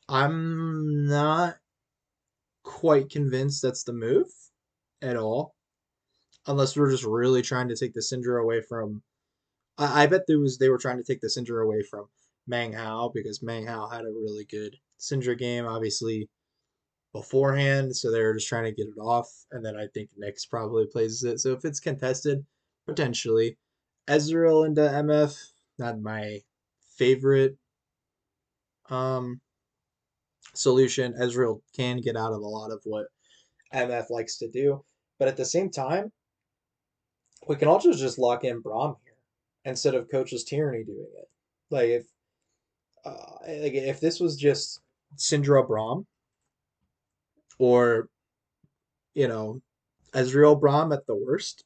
I'm not quite convinced that's the move at all, unless we're just really trying to take the Syndra away from. I bet they were trying to take the Syndra away from Mang Hao because Mang Hao had a really good Syndra game, obviously beforehand, so they were just trying to get it off. And then I think Nyx probably plays it. So if it's contested, potentially. Ezreal into MF, not my favorite um solution. Ezreal can get out of a lot of what MF likes to do, but at the same time, we can also just lock in Braum here instead of Coach's Tyranny doing it. Like if this was just Syndra Braum or you know Ezreal Braum at the worst,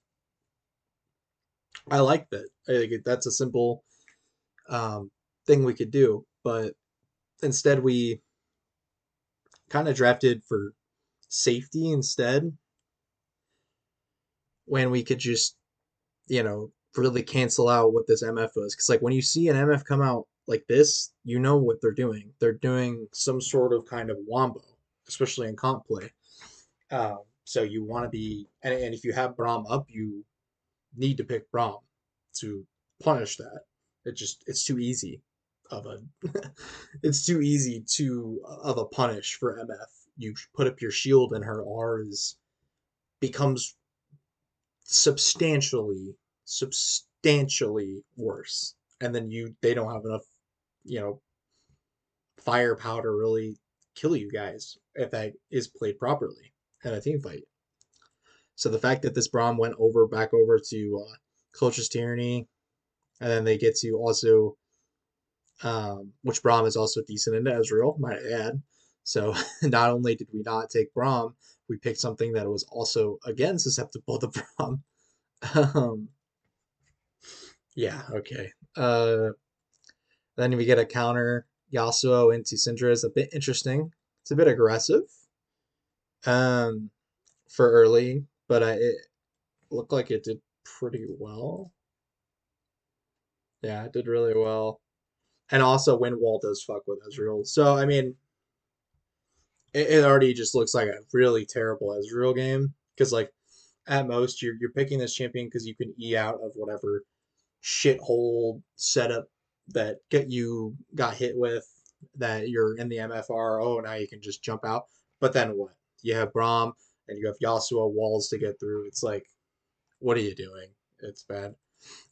I like that. I think that's a simple um, thing we could do, but instead we kind of drafted for safety instead when we could just really cancel out what this MF was. Because like when you see an MF come out like this, you know what they're doing. They're doing some sort of kind of wombo, especially in comp play. So you want to be, and if you have Braum up, you need to pick Braum to punish that. It's too easy of a it's too easy to of a punish for MF. You put up your shield and her R is becomes substantially worse. And then they don't have enough, you know, firepower to really kill you guys if that is played properly in a team fight. So the fact that this Braum went back over to Culture's Tyranny, and then they get to also, which Braum is also decent into Ezreal, might I add. So not only did we not take Braum, we picked something that was also again susceptible to Braum. Um, yeah, okay. Then we get a counter Yasuo into Syndra is a bit interesting. It's a bit aggressive um, for early, but it looked like it did pretty well. Yeah, it did really well. And also Windwall does fuck with Ezreal. So I mean, it already just looks like a really terrible Ezreal game. Because like at most you're picking this champion because you can E out of whatever shithole setup that got hit with that you're in the MFR. Oh, now you can just jump out. But then what? You have Braum and you have Yasuo walls to get through. It's like, what are you doing? It's bad.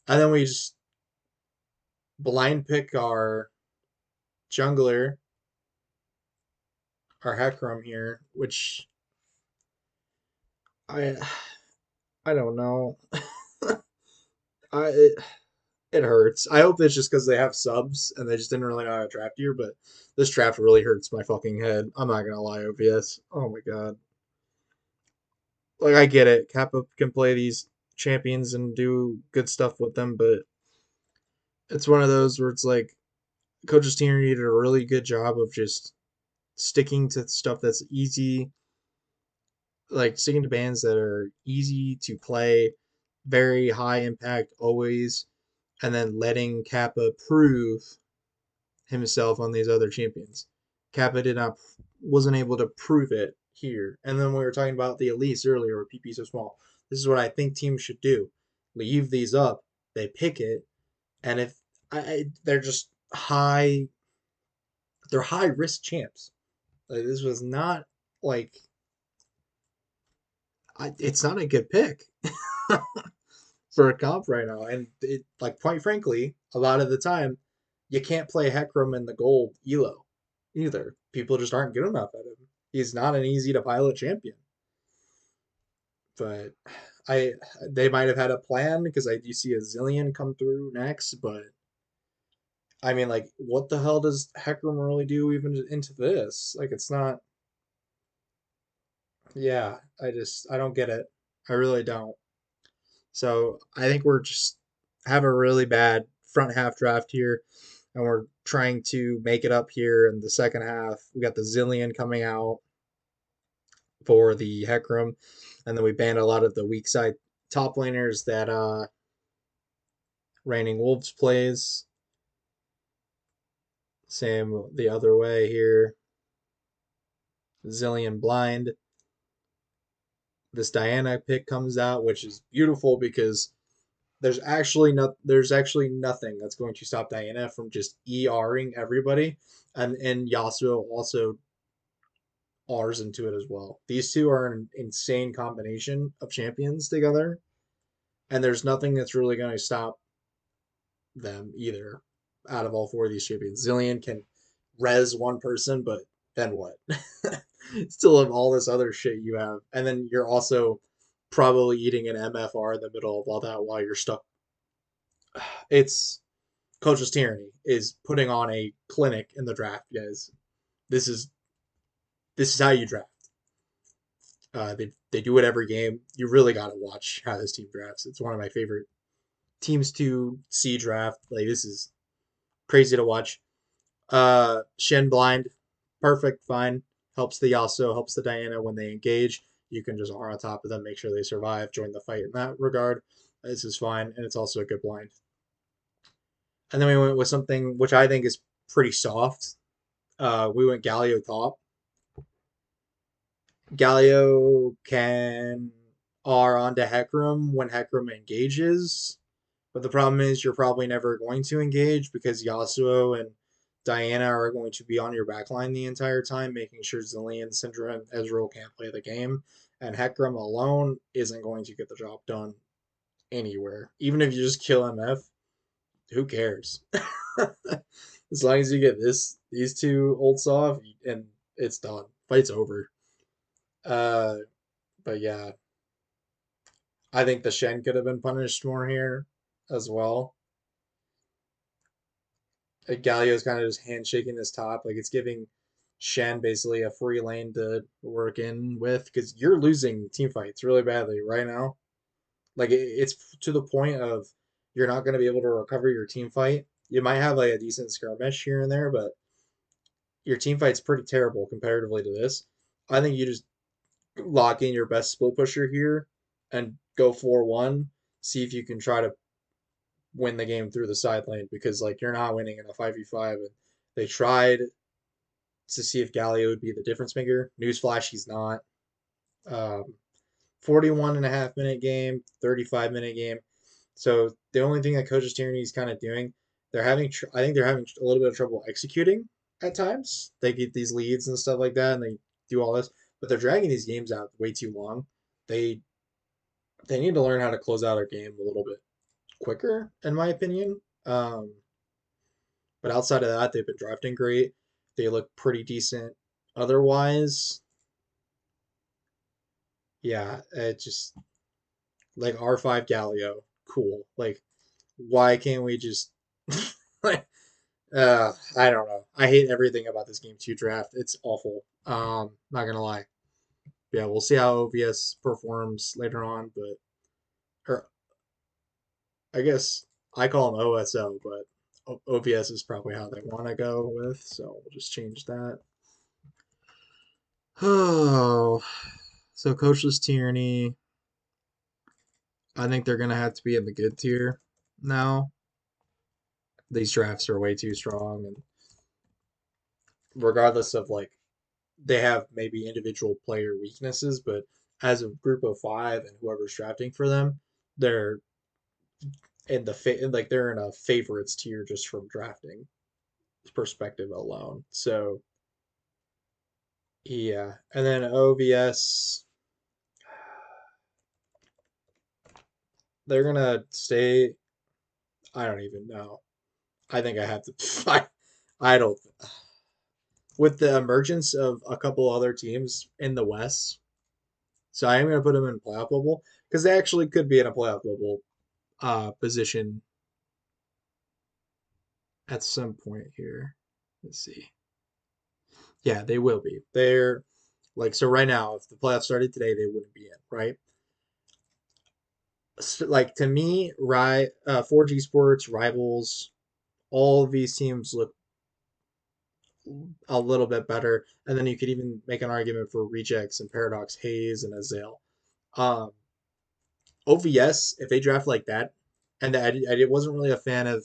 And then we just blind pick our jungler, our Hecarim here, which I I don't know. I it hurts. I hope it's just because they have subs and they just didn't really know how to draft here, but this draft really hurts my fucking head. I'm not gonna lie, OVS. Oh my god. Like I get it. Kappa can play these champions and do good stuff with them, but it's one of those where it's like Coach's team did a really good job of just sticking to stuff that's easy, like sticking to bands that are easy to play, very high impact always, and then letting Kappa prove himself on these other champions. Kappa wasn't able to prove it here. And then we were talking about the Elise earlier, where PP so small. This is what I think teams should do: leave these up. They pick it, and if they're just high they're high risk champs. Like, this was not like it's not a good pick for a comp right now. And it, like, quite frankly, a lot of the time, you can't play Hecarim in the gold elo either. People just aren't good enough at him. He's not an easy to pilot champion. But I they might have had a plan because I do see a Zillion come through next. But I mean, like, what the hell does Hecarim really do even into this? Like, it's not. Yeah, I don't get it. I really don't. So I think we're just have a really bad front half draft here, and we're trying to make it up here in the second half. We got the Zillion coming out for the Hecarim, and then we banned a lot of the weak side top laners that Raining Wolves plays. Same the other way here. Zillion blind. This Diana pick comes out, which is beautiful because there's actually nothing that's going to stop Diana from just ERing everybody, and Yasuo also R's into it as well. These two are an insane combination of champions together, and there's nothing that's really going to stop them either. Out of all four of these champions, Zillion can res one person, but then what? Still have all this other shit you have, and then you're also probably eating an MFR in the middle of all that while you're stuck. It's Coach's Tyranny is putting on a clinic in the draft, guys. This is this is how you draft. They do it every game. You really got to watch how this team drafts. It's one of my favorite teams to see draft. Like, this is crazy to watch. Shen blind, perfect, fine. Helps the Yasuo, helps the Diana when they engage. You can just R on top of them, make sure they survive, join the fight in that regard. This is fine, and it's also a good blind. And then we went with something which I think is pretty soft. We went Galio top. Galio can R onto Hecarim when Hecarim engages, but the problem is you're probably never going to engage because Yasuo and Diana are going to be on your backline the entire time, making sure Zillion, Syndra, and Ezreal can't play the game. And Hecarim alone isn't going to get the job done anywhere. Even if you just kill MF, who cares? As long as you get these two ults off, and it's done. Fight's over. Uh, but yeah, I think the Shen could have been punished more here as well. Galio's kind of just handshaking this top, like it's giving Shen basically a free lane to work in with because you're losing team fights really badly right now. Like, it's to the point of you're not going to be able to recover your team fight. You might have like a decent skirmish here and there, but your team fight's pretty terrible comparatively to this. I think you just lock in your best split pusher here and go 4-1. See if you can try to win the game through the side lane because, like, you're not winning in a 5v5. And they tried to see if Galio would be the difference maker. Newsflash, he's not. Um, 41 and a half minute game, 35-minute game. So the only thing that Coach's Tyranny is kind of doing, I think they're having a little bit of trouble executing at times. They get these leads and stuff like that, and they do all this, but they're dragging these games out way too long. They they need to learn how to close out a game a little bit quicker, in my opinion. But outside of that, they've been drafting great. They look pretty decent. Otherwise, yeah, it just like R5 Galio, cool. Like, why can't we just like I don't know. I hate everything about this game 2 draft. It's awful. Not gonna lie. Yeah, we'll see how OVS performs later on, but or I guess I call them OSO, but OVS is probably how they want to go with, so we'll just change that. Oh, so Coachless Tyranny. I think they're gonna have to be in the good tier now. These drafts are way too strong, and regardless of, like, they have maybe individual player weaknesses, but as a group of five and whoever's drafting for them, they're in the like they're in a favorites tier just from drafting. perspective alone. So yeah, and then OVS, they're gonna stay. I don't even know. I think I have to. I don't. With the emergence of a couple other teams in the West, so I am gonna put them in playoff bubble because they actually could be in a playoff bubble position at some point here. Let's see. Yeah, they will be. They're like so right now. If the playoffs started today, they wouldn't be in, right? So, like to me, right? 4G Sports, Rivals, all of these teams look a little bit better, and then you could even make an argument for Rejects and Paradox, Hayes and Azale. Um, OVS, if they draft like that, and I wasn't really a fan of.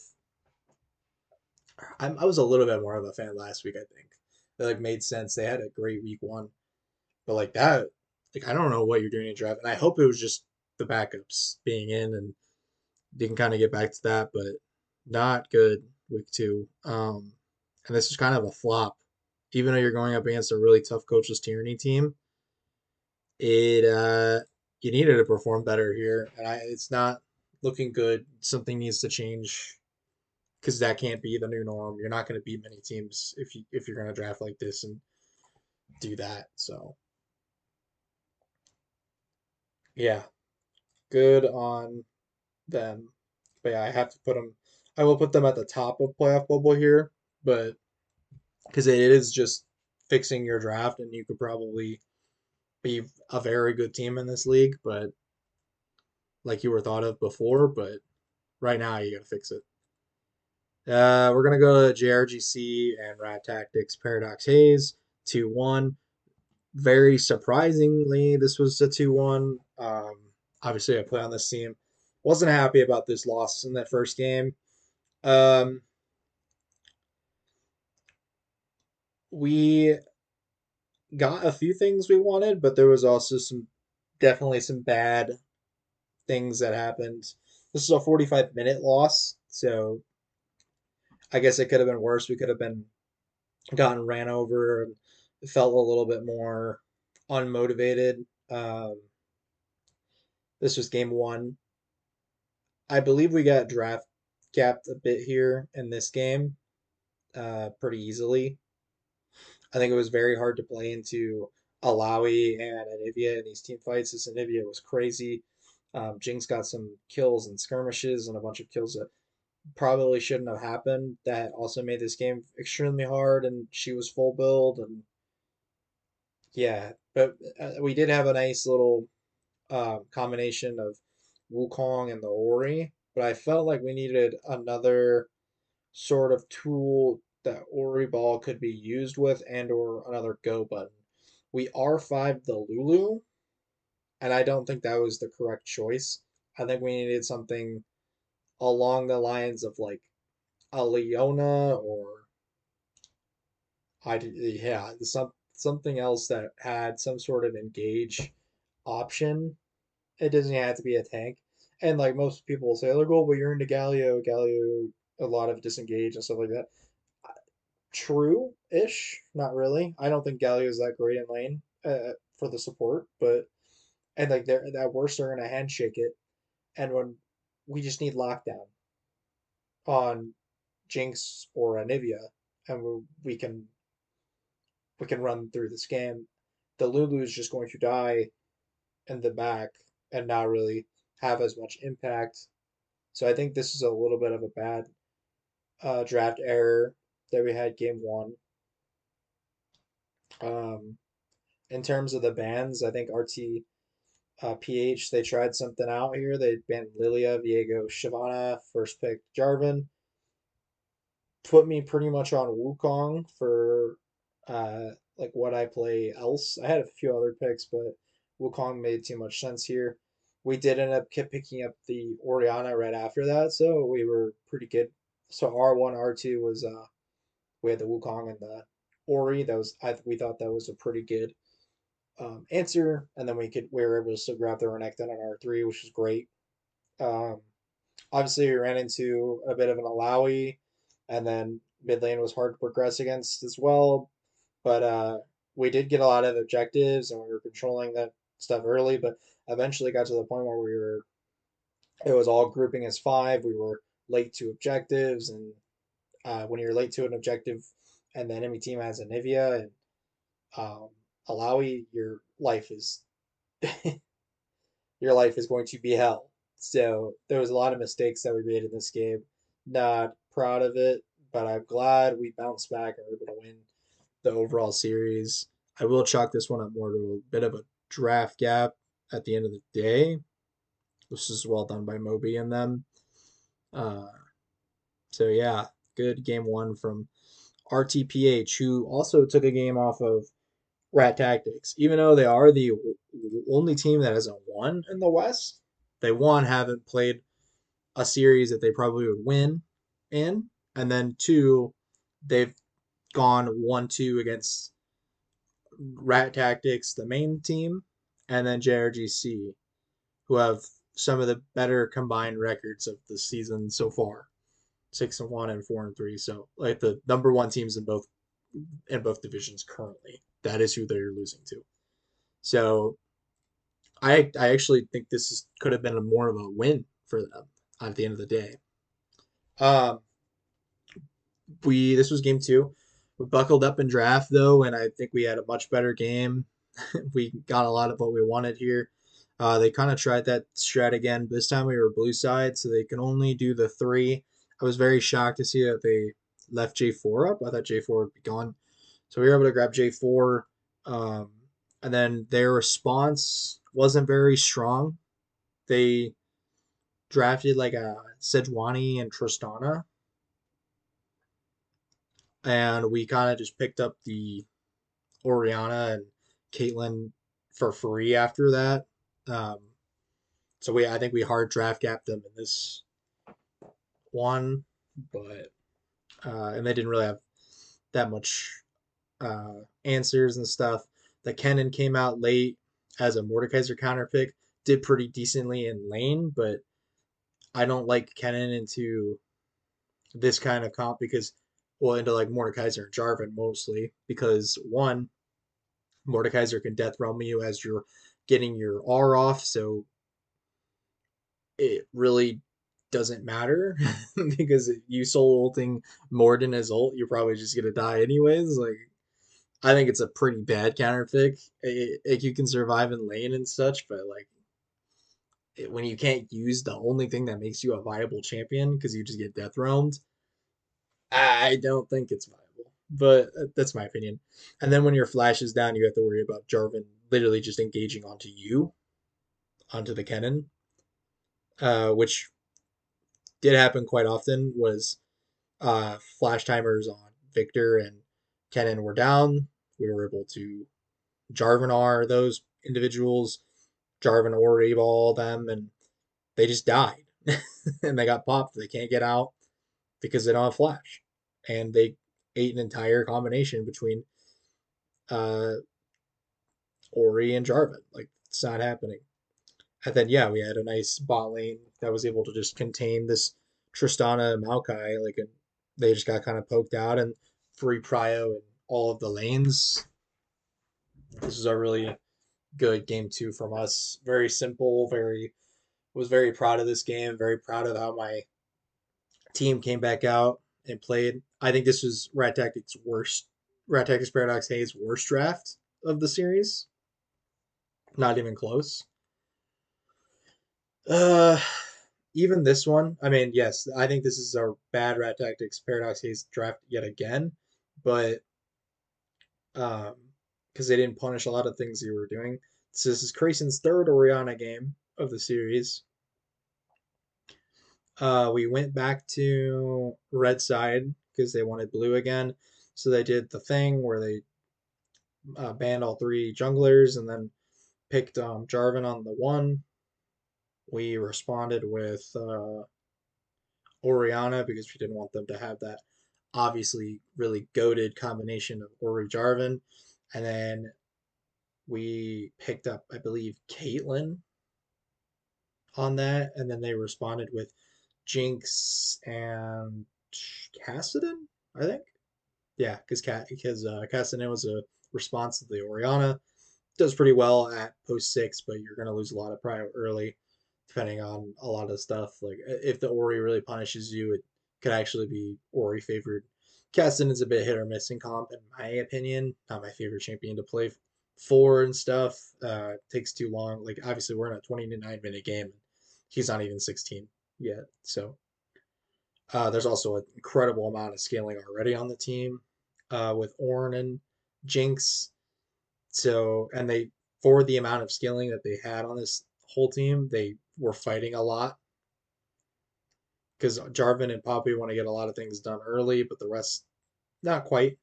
I was a little bit more of a fan last week. I think it like made sense. They had a great week one, but like that, like I don't know what you're doing in draft, and I hope it was just the backups being in, and they can kind of get back to that, but not good week two. And this is kind of a flop, even though you're going up against a really tough coaches tyranny team. It you needed to perform better here, and it's not looking good. Something needs to change because that can't be the new norm. You're not going to beat many teams if you're going to draft like this and do that. So yeah, good on them. But yeah, I have to put them. I will put them at the top of playoff bubble here, but because it is just fixing your draft, and you could probably be a very good team in this league, but like you were thought of before. But right now, you got to fix it. We're gonna go to JRGC and Rat Tactics Paradox Haze 2-1. Very surprisingly, this was a 2-1. Obviously, I play on this team. Wasn't happy about this loss in that first game. Um, we got a few things we wanted, but there was also definitely some bad things that happened. This is a 45-minute loss, so I guess it could have been worse. We could have been gotten ran over and felt a little bit more unmotivated. This was game one. I believe we got draft capped a bit here in this game, pretty easily. I think it was very hard to play into Alawi and Anivia in these team fights. This Anivia was crazy. Jinx got some kills and skirmishes and a bunch of kills that probably shouldn't have happened. That also made this game extremely hard, and she was full build. And yeah, but we did have a nice little combination of Wukong and the Ori, but I felt like we needed another sort of tool that Ori Ball could be used with and or another go button. We R5 the Lulu, and I don't think that was the correct choice. I think we needed something along the lines of like a Leona or yeah, something else that had some sort of engage option. It doesn't have to be a tank. And like most people will say, like, oh, but you're into Galio, Galio, a lot of disengage and stuff like that. True-ish, not really. I don't think Galio is that great in lane for the support, but and like they're at worst they're gonna handshake it. And when we just need lockdown on Jinx or Anivia, and we can run through this game. The Lulu is just going to die in the back and not really have as much impact. So I think this is a little bit of a bad draft error that we had game one. Um, in terms of the bans, I think RT PH they tried something out here. They banned Lilia, Viego, Shyvana, first pick Jarvan. Put me pretty much on Wukong for like what I play else. I had a few other picks, but Wukong made too much sense here. We did end up kept picking up the Oriana right after that, so we were pretty good. So R1, R2 was we had the Wukong and the Ori. That was we thought that was a pretty good answer, and then we were able to still grab the Renekton on R3, which was great. Um, Obviously, we ran into a bit of an Alawi, and then Mid lane was hard to progress against as well, but we did get a lot of objectives and we were controlling that stuff early. But eventually got to the point where it was all grouping as five. We were late to objectives, and when you're late to an objective and the enemy team has a Nivea and um, Alawi, your life is going to be hell. So there was a lot of mistakes that we made in this game. Not proud of it, but I'm glad we bounced back and were able to win the overall series. I will chalk this one up more to a bit of a draft gap at the end of the day. This is well done by Moby and them. Uh, so yeah, good game one from RTPH, who also took a game off of Rat Tactics. Even though they are the only team that hasn't won in the West, they one haven't played a series that they probably would win in, and then two, they've gone 1-2 against Rat Tactics, the main team, and then JRGC, who have some of the better combined records of the season so far. 6-1 and 4-3. So like the number one teams in both divisions currently. That is who they're losing to. So I actually think could have been more of a win for them at the end of the day. Um, we This was game two. We buckled up in draft though, and I think we had a much better game. We got a lot of what we wanted here. They kind of tried that strat again. But this time we were blue side, so they can only do the three. I was very shocked to see that they left J4 up. I thought J4 would be gone. So we were able to grab J4. Um, and then their response wasn't very strong. They drafted like a Sejuani and Tristana, and we kind of just picked up the Oriana and Caitlyn for free after that. Um, so I think we hard draft gapped them in this one, but and they didn't really have that much answers and stuff. The Kennen came out late as a Mordekaiser counter pick, did pretty decently in lane, but I don't like Kennen into this kind of comp because, well, into like Mordekaiser and Jarvan mostly because one, Mordekaiser can death realm you as you're getting your R off, so it really doesn't matter because if you soul ulting Morden as ult, you're probably just gonna die anyways. Like I think it's a pretty bad counter pick. You can survive in lane and such, but like when you can't use the only thing that makes you a viable champion because you just get death realmed, I don't think it's viable. But that's my opinion. And then when your flash is down, you have to worry about Jarvan literally just engaging onto the Kennen, which did happen quite often. Was flash timers on Victor and Kennen were down. We were able to Jarvan R those individuals, Jarvan or Ball them, and they just died. And they got popped. They can't get out because they don't have flash. And they ate an entire combination between uh, Ori and Jarvan. Like, it's not happening. And then, yeah, we had a nice bot lane that was able to just contain this Tristana and Maokai. Like, and they just got kind of poked out and free prio in all of the lanes. This is a really good game two from us. Very simple. Was very proud of this game. Very proud of how my team came back out and played. I think this was Rat Tactics Paradox Hayes' worst draft of the series. Not even close. Uh, Even this one, I mean, yes, I think this is our bad Rat Tactics Paradox Hayes draft yet again, but um, because they didn't punish a lot of things they were doing. So this is Creason's third Oriana game of the series. We went back to red side because they wanted blue again, so they did the thing where they banned all three junglers and then picked Jarvan on the one. We responded with Oriana because we didn't want them to have that obviously really goaded combination of Ori Jarvan. And then we picked up, I believe, Caitlyn on that. And then they responded with Jinx and Cassidon, I think. Yeah, because Castanet was a response to the Oriana. Does pretty well at post six, but you're gonna lose a lot of prio early, depending on a lot of stuff. Like if the Ori really punishes you, it could actually be Ori favored. Caston is a bit hit or miss in comp, in my opinion. Not my favorite champion to play for and stuff. Takes too long. Like obviously we're in a 29-minute game. He's not even 16 yet, so there's also an incredible amount of scaling already on the team with Ornn and Jinx. So, and they, for the amount of scaling that they had on this whole team, they were fighting a lot because Jarvan and Poppy want to get a lot of things done early, but the rest, not quite.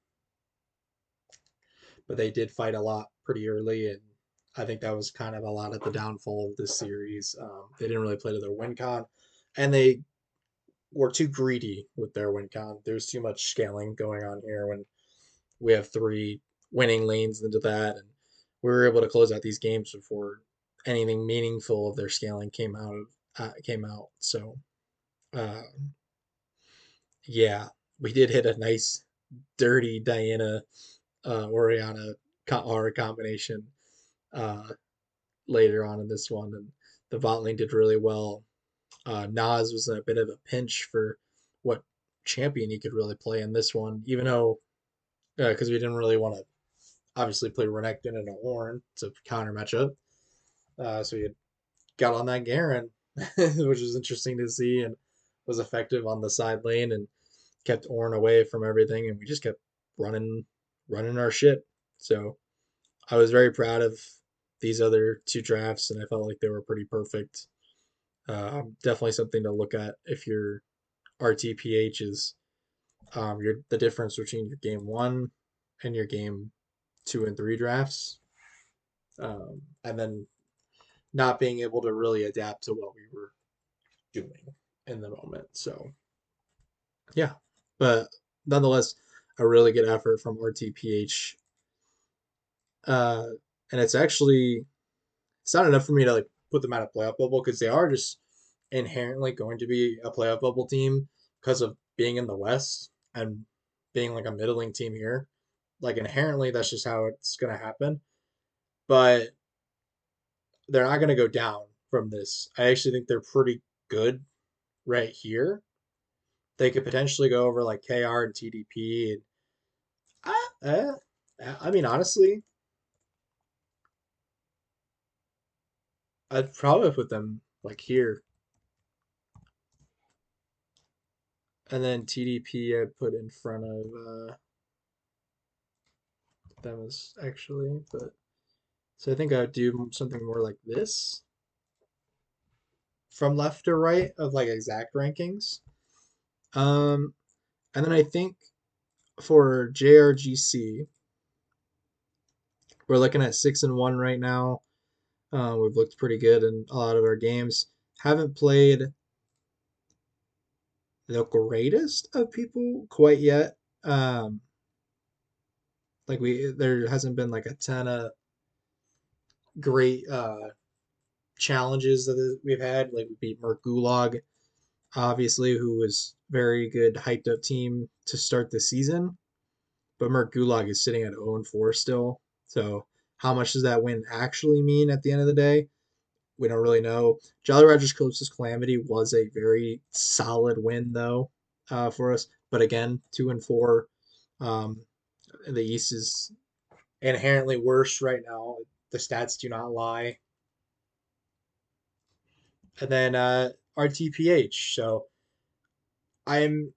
But they did fight a lot pretty early, and I think that was kind of a lot of the downfall of this series. They didn't really play to their win con, and they were too greedy with their win con. There's too much scaling going on here when we have three winning lanes into that, and we were able to close out these games before anything meaningful of their scaling came out. So, uh, yeah, we did hit a nice dirty Diana Oriana R combination uh, later on in this one, and the bot lane did really well. Nas was in a bit of a pinch for what champion he could really play in this one, even though because we didn't really want to obviously play Renekton and a Horn to counter matchup. So he had got on that Garen, which was interesting to see and was effective on the side lane and kept Ornn away from everything. And we just kept running our shit. So I was very proud of these other two drafts, and I felt like they were pretty perfect. Definitely something to look at if your RTPH is your the difference between your game one and your game two and three drafts, and then not being able to really adapt to what we were doing in the moment. So yeah, but nonetheless, a really good effort from RTPH, uh, and it's not enough for me to like put them out of playoff bubble because they are just inherently going to be a playoff bubble team because of being in the West and being like a middling team here. Like inherently, that's just how it's going to happen. But they're not going to go down from this. I actually think they're pretty good right here. They could potentially go over like KR and TDP. And I mean, honestly, I'd probably put them like here, and then TDP I'd put in front of them as actually. But so I think I would do something more like this from left to right of like exact rankings. Um, and then I think for JRGC, we're looking at 6-1 right now. We've looked pretty good in a lot of our games. Haven't played the greatest of people quite yet. Um, like there hasn't been like a ton of great challenges that we've had. Like we beat Merc Gulag, obviously, who was very good, hyped up team to start the season. But Merc Gulag is sitting at 0-4 still. So how much does that win actually mean at the end of the day? We don't really know. Jolly Roger's Colossus Calamity was a very solid win though for us. But again, 2-4. Um, the East is inherently worse right now. The stats do not lie. And then RTPH. So I'm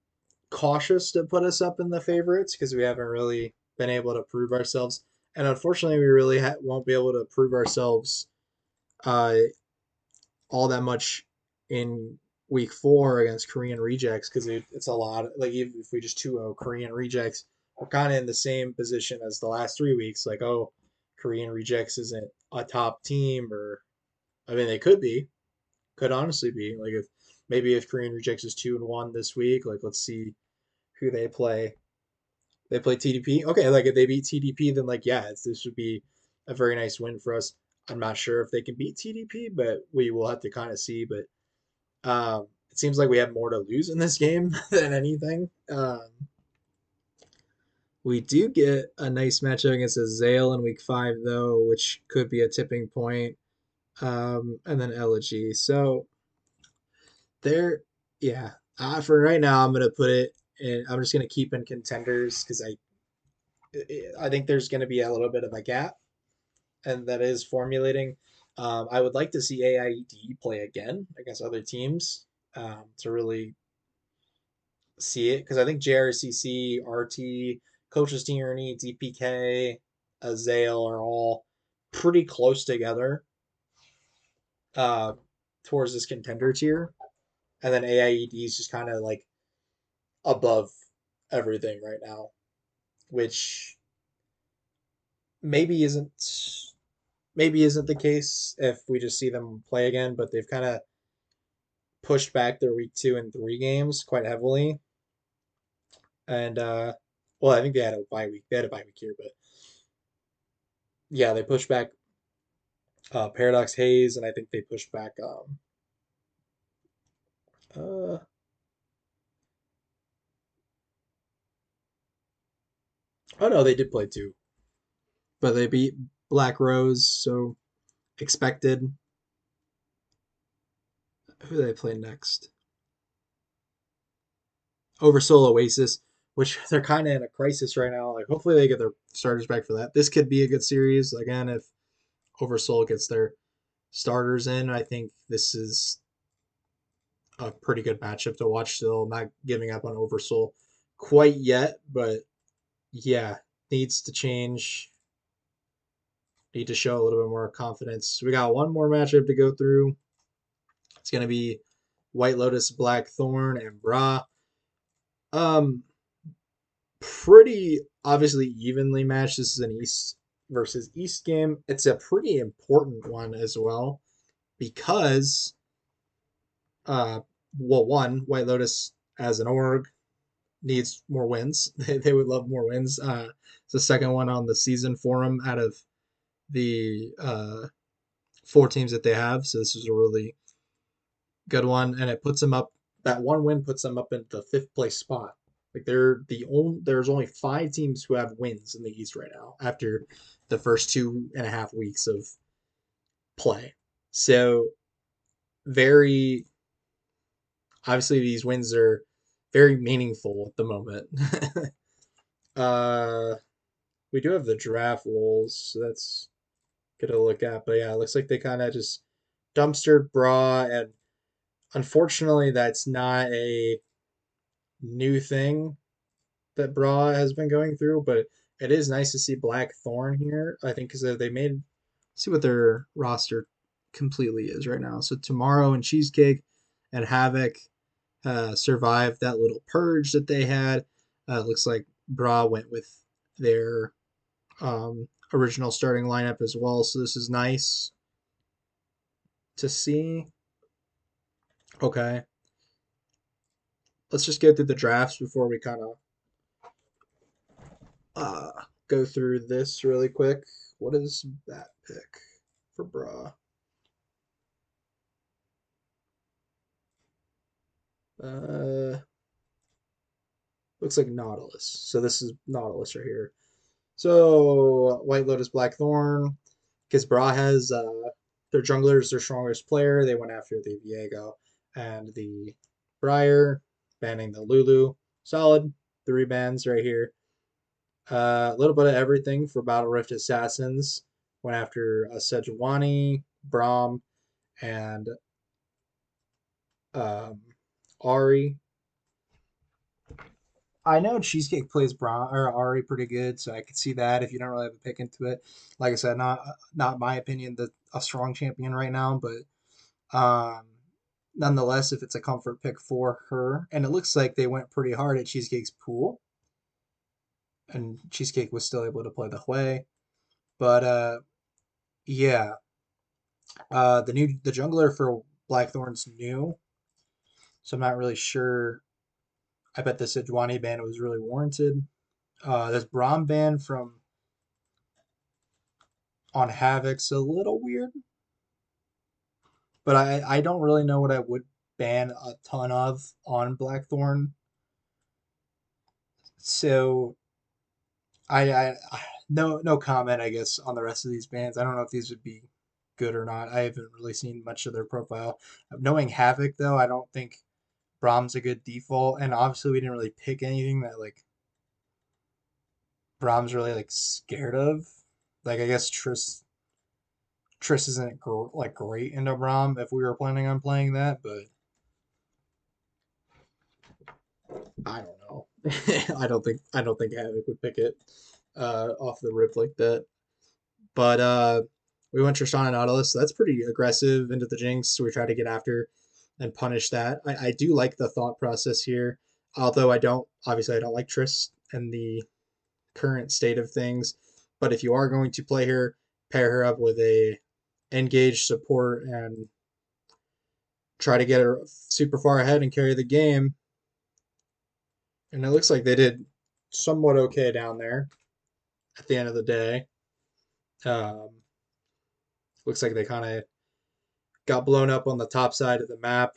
cautious to put us up in the favorites because we haven't really been able to prove ourselves. And unfortunately, we really won't be able to prove ourselves uh, all that much in week four against Korean rejects because it's a lot. Like even if we just 2-0 Korean rejects, we're kind of in the same position as the last 3 weeks. Like, oh, Korean rejects isn't a top team, or I mean, they could honestly be. Like if maybe if Korean rejects is 2-1 this week, like let's see who they play. They play TDP. Okay, like if they beat TDP, then like yeah, this would be a very nice win for us. I'm not sure if they can beat TDP, but we will have to kind of see. But it seems like we have more to lose in this game than anything. We do get a nice matchup against Azale in week 5, though, which could be a tipping point. And then Elegy. So there, yeah. For right now, I'm gonna put it in. I'm just gonna keep in contenders because I think there's gonna be a little bit of a gap, and that is formulating. I would like to see AID play again against other teams to really see it because I think JRCC, RT, Coaches Tierney, DPK, Azale are all pretty close together uh, towards this contender tier, and then AIED is just kind of like above everything right now, which maybe isn't maybe isn't the case if we just see them play again, but they've kind of pushed back their week 2 and 3 games quite heavily, and well, I think they had a bye week. They had a bye week here, but yeah, they pushed back Paradox Haze, and I think they pushed back. Uh, oh no, they did play two, but they beat Black Rose, so expected. Who do they play next? Oversoul Oasis, which they're kind of in a crisis right now. Like, hopefully they get their starters back for that. This could be a good series again if Oversoul gets their starters in. I think this is a pretty good matchup to watch. Still, I'm not giving up on Oversoul quite yet, but yeah, needs to change. Need to show a little bit more confidence. We got one more matchup to go through. It's gonna be White Lotus, Blackthorn, and Bra. Um, Pretty obviously evenly matched. This is an East versus East game. It's a pretty important one as well because, uh, well, one, White Lotus as an org needs more wins. They would love more wins. It's the second one on the season forum out of the 4 teams that they have. So this is a really good one, and it puts them up. That one win puts them up in the 5th place spot. Like they're the only. There's only 5 teams who have wins in the East right now after the first 2.5 weeks of play. So very obviously these wins are very meaningful at the moment. uh, we do have the draft lulls, so that's good to look at. But yeah, it looks like they kind of just dumpstered Bra, and unfortunately, that's not a new thing that Bra has been going through, but it is nice to see Blackthorn here. I think because they made see what their roster completely is right now. So Tomorrow and Cheesecake and Havoc survived that little purge that they had. Looks like Bra went with their original starting lineup as well. So this is nice to see. Okay, let's just get through the drafts before we kind of uh, go through this really quick. What is that pick for Bra? Uh, Looks like Nautilus. So this is Nautilus right here. So White Lotus Blackthorn, because Bra has their jungler is their strongest player. They went after the Viego and the Briar, banning the Lulu. Solid 3 bans right here. A little bit of everything for Battle Rift Assassins. Went after a Sejuani, Braum, and um, Ari. I know Cheesecake plays Braun or Ari pretty good, so I could see that if you don't really have a pick into it. Like I said, not my opinion that a strong champion right now, but um, nonetheless, if it's a comfort pick for her, and it looks like they went pretty hard at Cheesecake's pool, and Cheesecake was still able to play the Hui. But yeah, the jungler for Blackthorn's new, so I'm not really sure. I bet the Sejuani ban was really warranted. This Braum ban from on Havoc's a little weird, but I don't really know what I would ban a ton of on Blackthorn. So no comment, I guess, on the rest of these bands. I don't know if these would be good or not. I haven't really seen much of their profile. Knowing Havoc though, I don't think Brahm's a good default, and obviously we didn't really pick anything that like Brahm's really like scared of. Like I guess Triss isn't like great into Brahm if we were planning on playing that, but I don't know. I don't think Havoc would pick it off the rip like that. But we went Tristan and Nautilus, so that's pretty aggressive into the Jinx. So we try to get after and punish that. I do like the thought process here, although I don't like Triss and the current state of things. But if you are going to play her, pair her up with a engaged support and try to get her super far ahead and carry the game. And it looks like they did somewhat okay down there at the end of the day. Um, looks like they kind of got blown up on the top side of the map.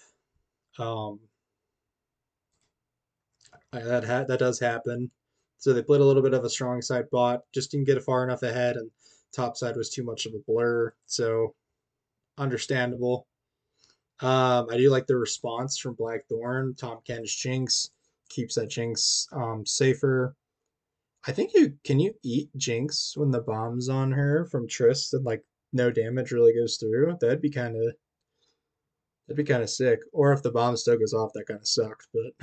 Um, that does happen. So they played a little bit of a strong side bot, just didn't get far enough ahead, and top side was too much of a blur. So understandable. I do like the response from Blackthorn. Tom Ken's Jinx keeps that Jinx safer. I think you eat Jinx when the bomb's on her from Trist and like no damage really goes through. That'd be kind of sick. Or if the bomb still goes off, that kind of sucks. But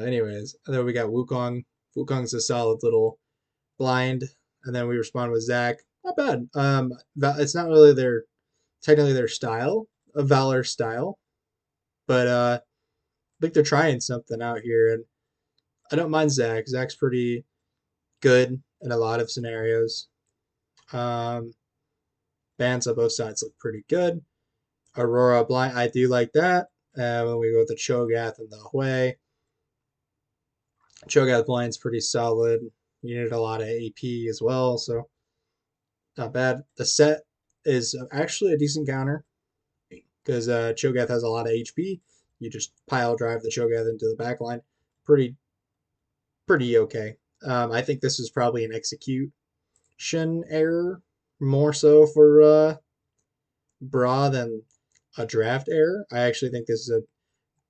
anyways, and then we got Wukong. Wukong's a solid little blind, and then we respond with Zac. Not bad. It's not really their technically their style, a Valor style, but I think they're trying something out here, and I don't mind Zac. Zac's pretty good in a lot of scenarios. Um, Bands on both sides look pretty good. Aurora Blind, I do like that. When we go with the Cho'Gath and the Hui, Cho'Gath Blind's pretty solid. You need a lot of AP as well, so not bad. The set is actually a decent counter because Cho'Gath has a lot of HP. You just pile drive the Cho'Gath into the back line. Pretty, pretty okay. I think this is probably an execution error more so for Bra than a draft error. I actually think this is a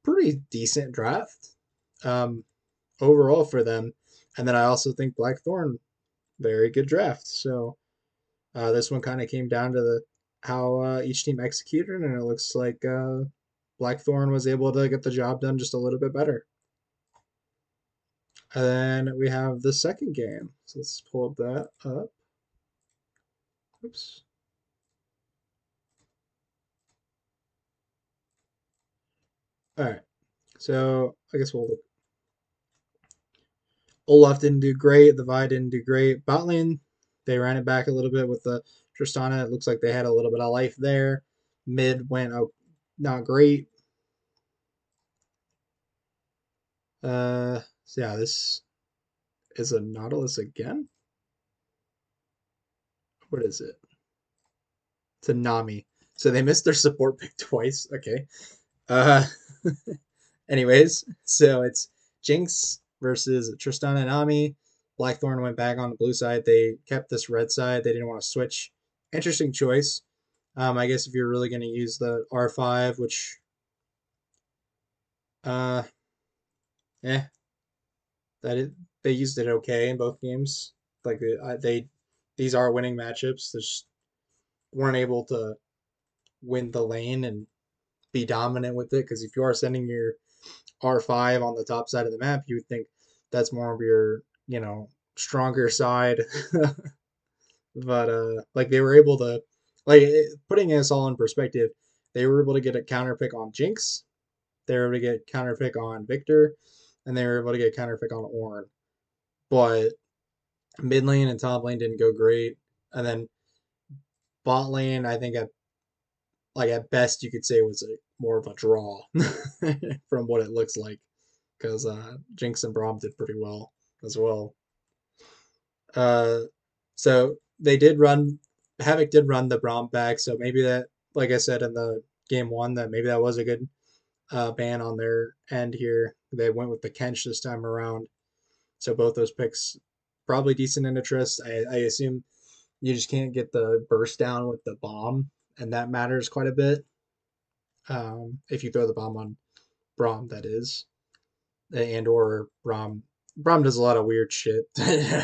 pretty decent draft um, overall for them. And then I also think Blackthorn, very good draft. So this one kind of came down to the how each team executed, and it looks like Blackthorn was able to get the job done just a little bit better. And then we have the second game. So let's pull up that up. Oops. All right. So I guess we'll look. Olaf didn't do great. The Vi didn't do great. Bot lane, they ran it back a little bit with the Tristana. It looks like they had a little bit of life there. Mid went out not great. So yeah, this is a Nautilus again. What is it? It's a Nami. So they missed their support pick twice. Okay. Uh, anyways, so it's Jinx versus Tristana and Nami. Blackthorn went back on the blue side. They kept this red side. They didn't want to switch. Interesting choice. I guess if you're really going to use the R5, which, uh, eh, that is, they used it okay in both games. Like these are winning matchups. They just weren't able to win the lane and be dominant with it. Because if you are sending your R5 on the top side of the map, you would think that's more of your, stronger side. But like they were able to, like putting this all in perspective, they were able to get a counter pick on Jinx. They were able to get counter pick on Victor, and they were able to get counter pick on Ornn. But mid lane and top lane didn't go great, and then bot lane, I think at best you could say was more of a draw from what it looks like, because Jinx and Braum did pretty well as well. Uh, so they did run. Havoc did run the Braum back, so maybe that, like I said in the game one, that maybe that was a good ban on their end here. They went with the Kench this time around. So both those picks probably decent in interest. I assume you just can't get the burst down with the bomb, and that matters quite a bit. If you throw the bomb on Braum, that is, and or Braum. Braum does a lot of weird shit.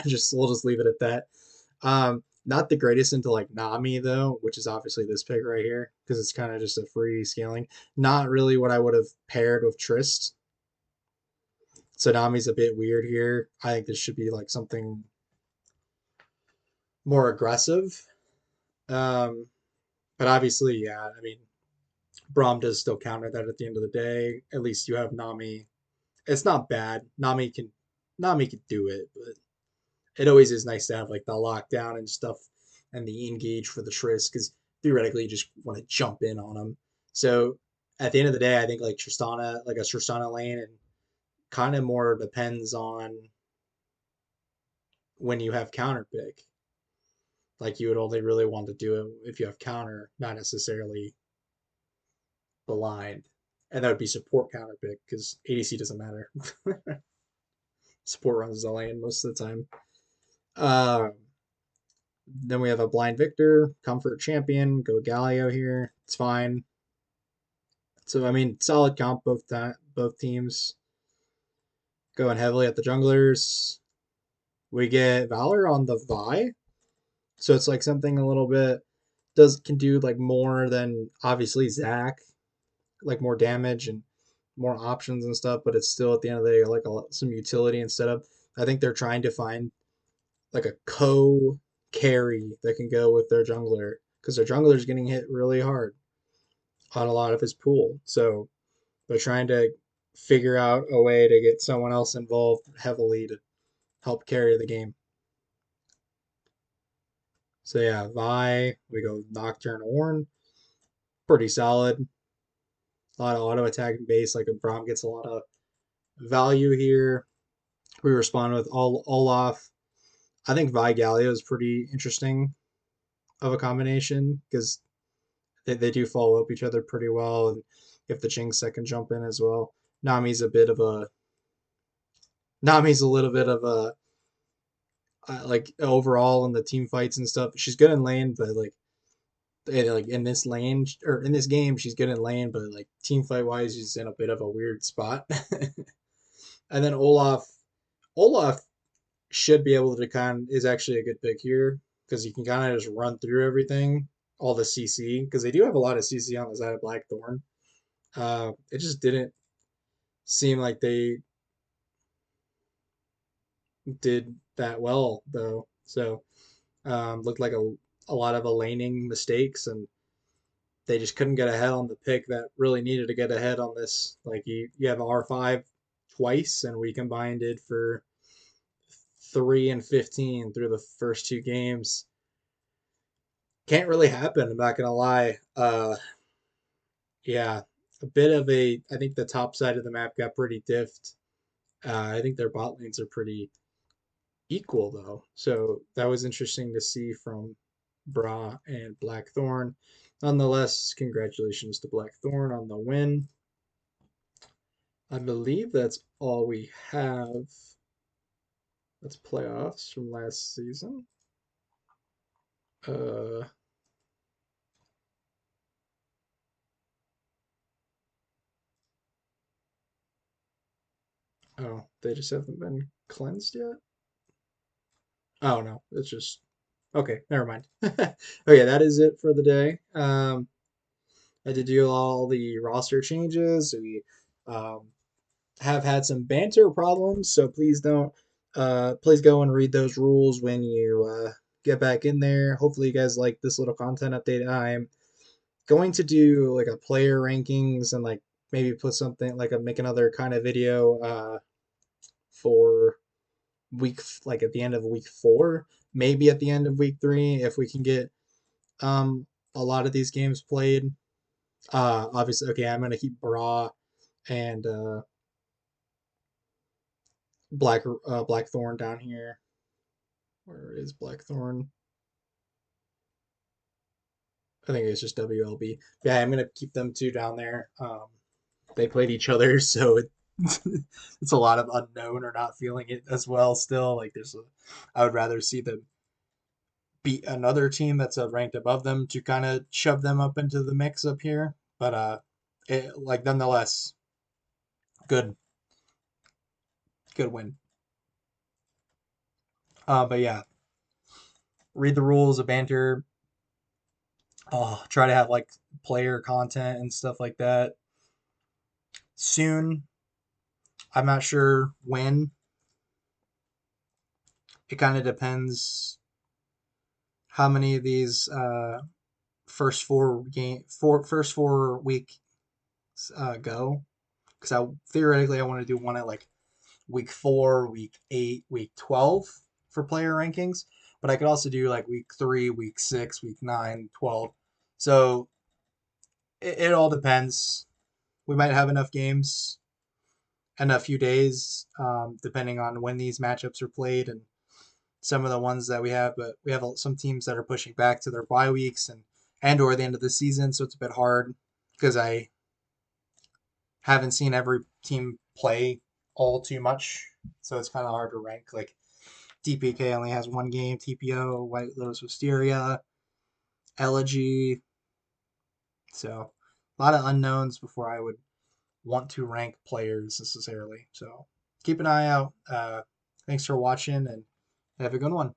Just we'll just leave it at that. Not the greatest into like Nami though, which is obviously this pick right here because it's kind of just a free scaling. Not really what I would have paired with Trist. So Nami's a bit weird here. I think this should be like something more aggressive. Um, but obviously, yeah, I mean, Braum does still counter that at the end of the day. At least you have Nami. It's not bad. Nami can do it, but it always is nice to have like the lockdown and stuff and the engage for the Triss because theoretically you just want to jump in on them. So at the end of the day, I think like Tristana, like a Tristana lane, and kind of more depends on when you have counter pick. Like you would only really want to do it if you have counter, not necessarily blind. And that would be support counter pick because ADC doesn't matter. Support runs the lane most of the time. Uh, then we have a blind victor, comfort champion, go Galio here. It's fine. So I mean, solid comp both teams going heavily at the junglers. We get Valor on the Vi, so it's like something a little bit does can do like more than obviously Zach, like more damage and more options and stuff, but it's still at the end of the day like some utility instead of. I think they're trying to find like a co carry that can go with their jungler because their jungler is getting hit really hard on a lot of his pool. So they're trying to figure out a way to get someone else involved heavily to help carry the game. So yeah, Vi, we go Nocturne Ornn, pretty solid. A lot of auto attacking base, like a Braum gets a lot of value here. We respond with Olaf. I think Vi Galio is pretty interesting of a combination because they do follow up each other pretty well. And if the Jinx can jump in as well. Nami's a bit of a Nami's a little bit of a like overall in the team fights and stuff. She's good in lane, but like in this lane or in this game, she's good in lane, but like team fight wise, she's in a bit of a weird spot. And then Olaf should be able to is actually a good pick here because you can kind of just run through everything, all the CC because they do have a lot of CC on the side of Blackthorn. It just didn't seem like they did that well though. So looked like a lot of laning mistakes, and they just couldn't get ahead on the pick that really needed to get ahead on this. Like you have R5 twice, and we combined it for 3 and 15 through the first two games. Can't really happen. I'm not gonna lie. Yeah, a bit of a. I think the top side of the map got pretty diffed. I think their bot lanes are pretty equal though, so that was interesting to see from Bra and Blackthorn. Nonetheless, congratulations to Blackthorn on the win. I believe that's all we have. That's playoffs from last season. Uh, oh, they just haven't been cleansed yet? Oh no, it's just okay, never mind. Okay, that is it for the day. I did do all the roster changes. We um, have had some banter problems, so please go and read those rules when you get back in there. Hopefully you guys like this little content update. I'm going to do like a player rankings and like maybe put something like make another kind of video for like at the end of week 4, maybe at the end of week 3 if we can get um a lot of these games played. Obviously, okay, I'm gonna keep Bra and Blackthorn down here. Where is Blackthorn? I think it's just WLB. Yeah, I'm gonna keep them two down there. They played each other, so It's a lot of unknown or not feeling it as well still. Like I would rather see them beat another team that's ranked above them to kind of shove them up into the mix up here. But like nonetheless, good good win. But yeah, read the rules of banter. Try to have like player content and stuff like that soon. I'm not sure when. It kind of depends how many of these first 4 week go. Because I theoretically I want to do one at like week 4, week 8, week 12 for player rankings, but I could also do like week 3, week 6, week 9, 12. So it all depends. We might have enough games in a few days, depending on when these matchups are played and some of the ones that we have. But we have some teams that are pushing back to their bye weeks and or the end of the season, so it's a bit hard because I haven't seen every team play all too much, so it's kind of hard to rank. Like DPK only has one game, TPO, White Lotus Wisteria, Elegy, so a lot of unknowns before I would want to rank players necessarily. So keep an eye out. Thanks for watching and have a good one.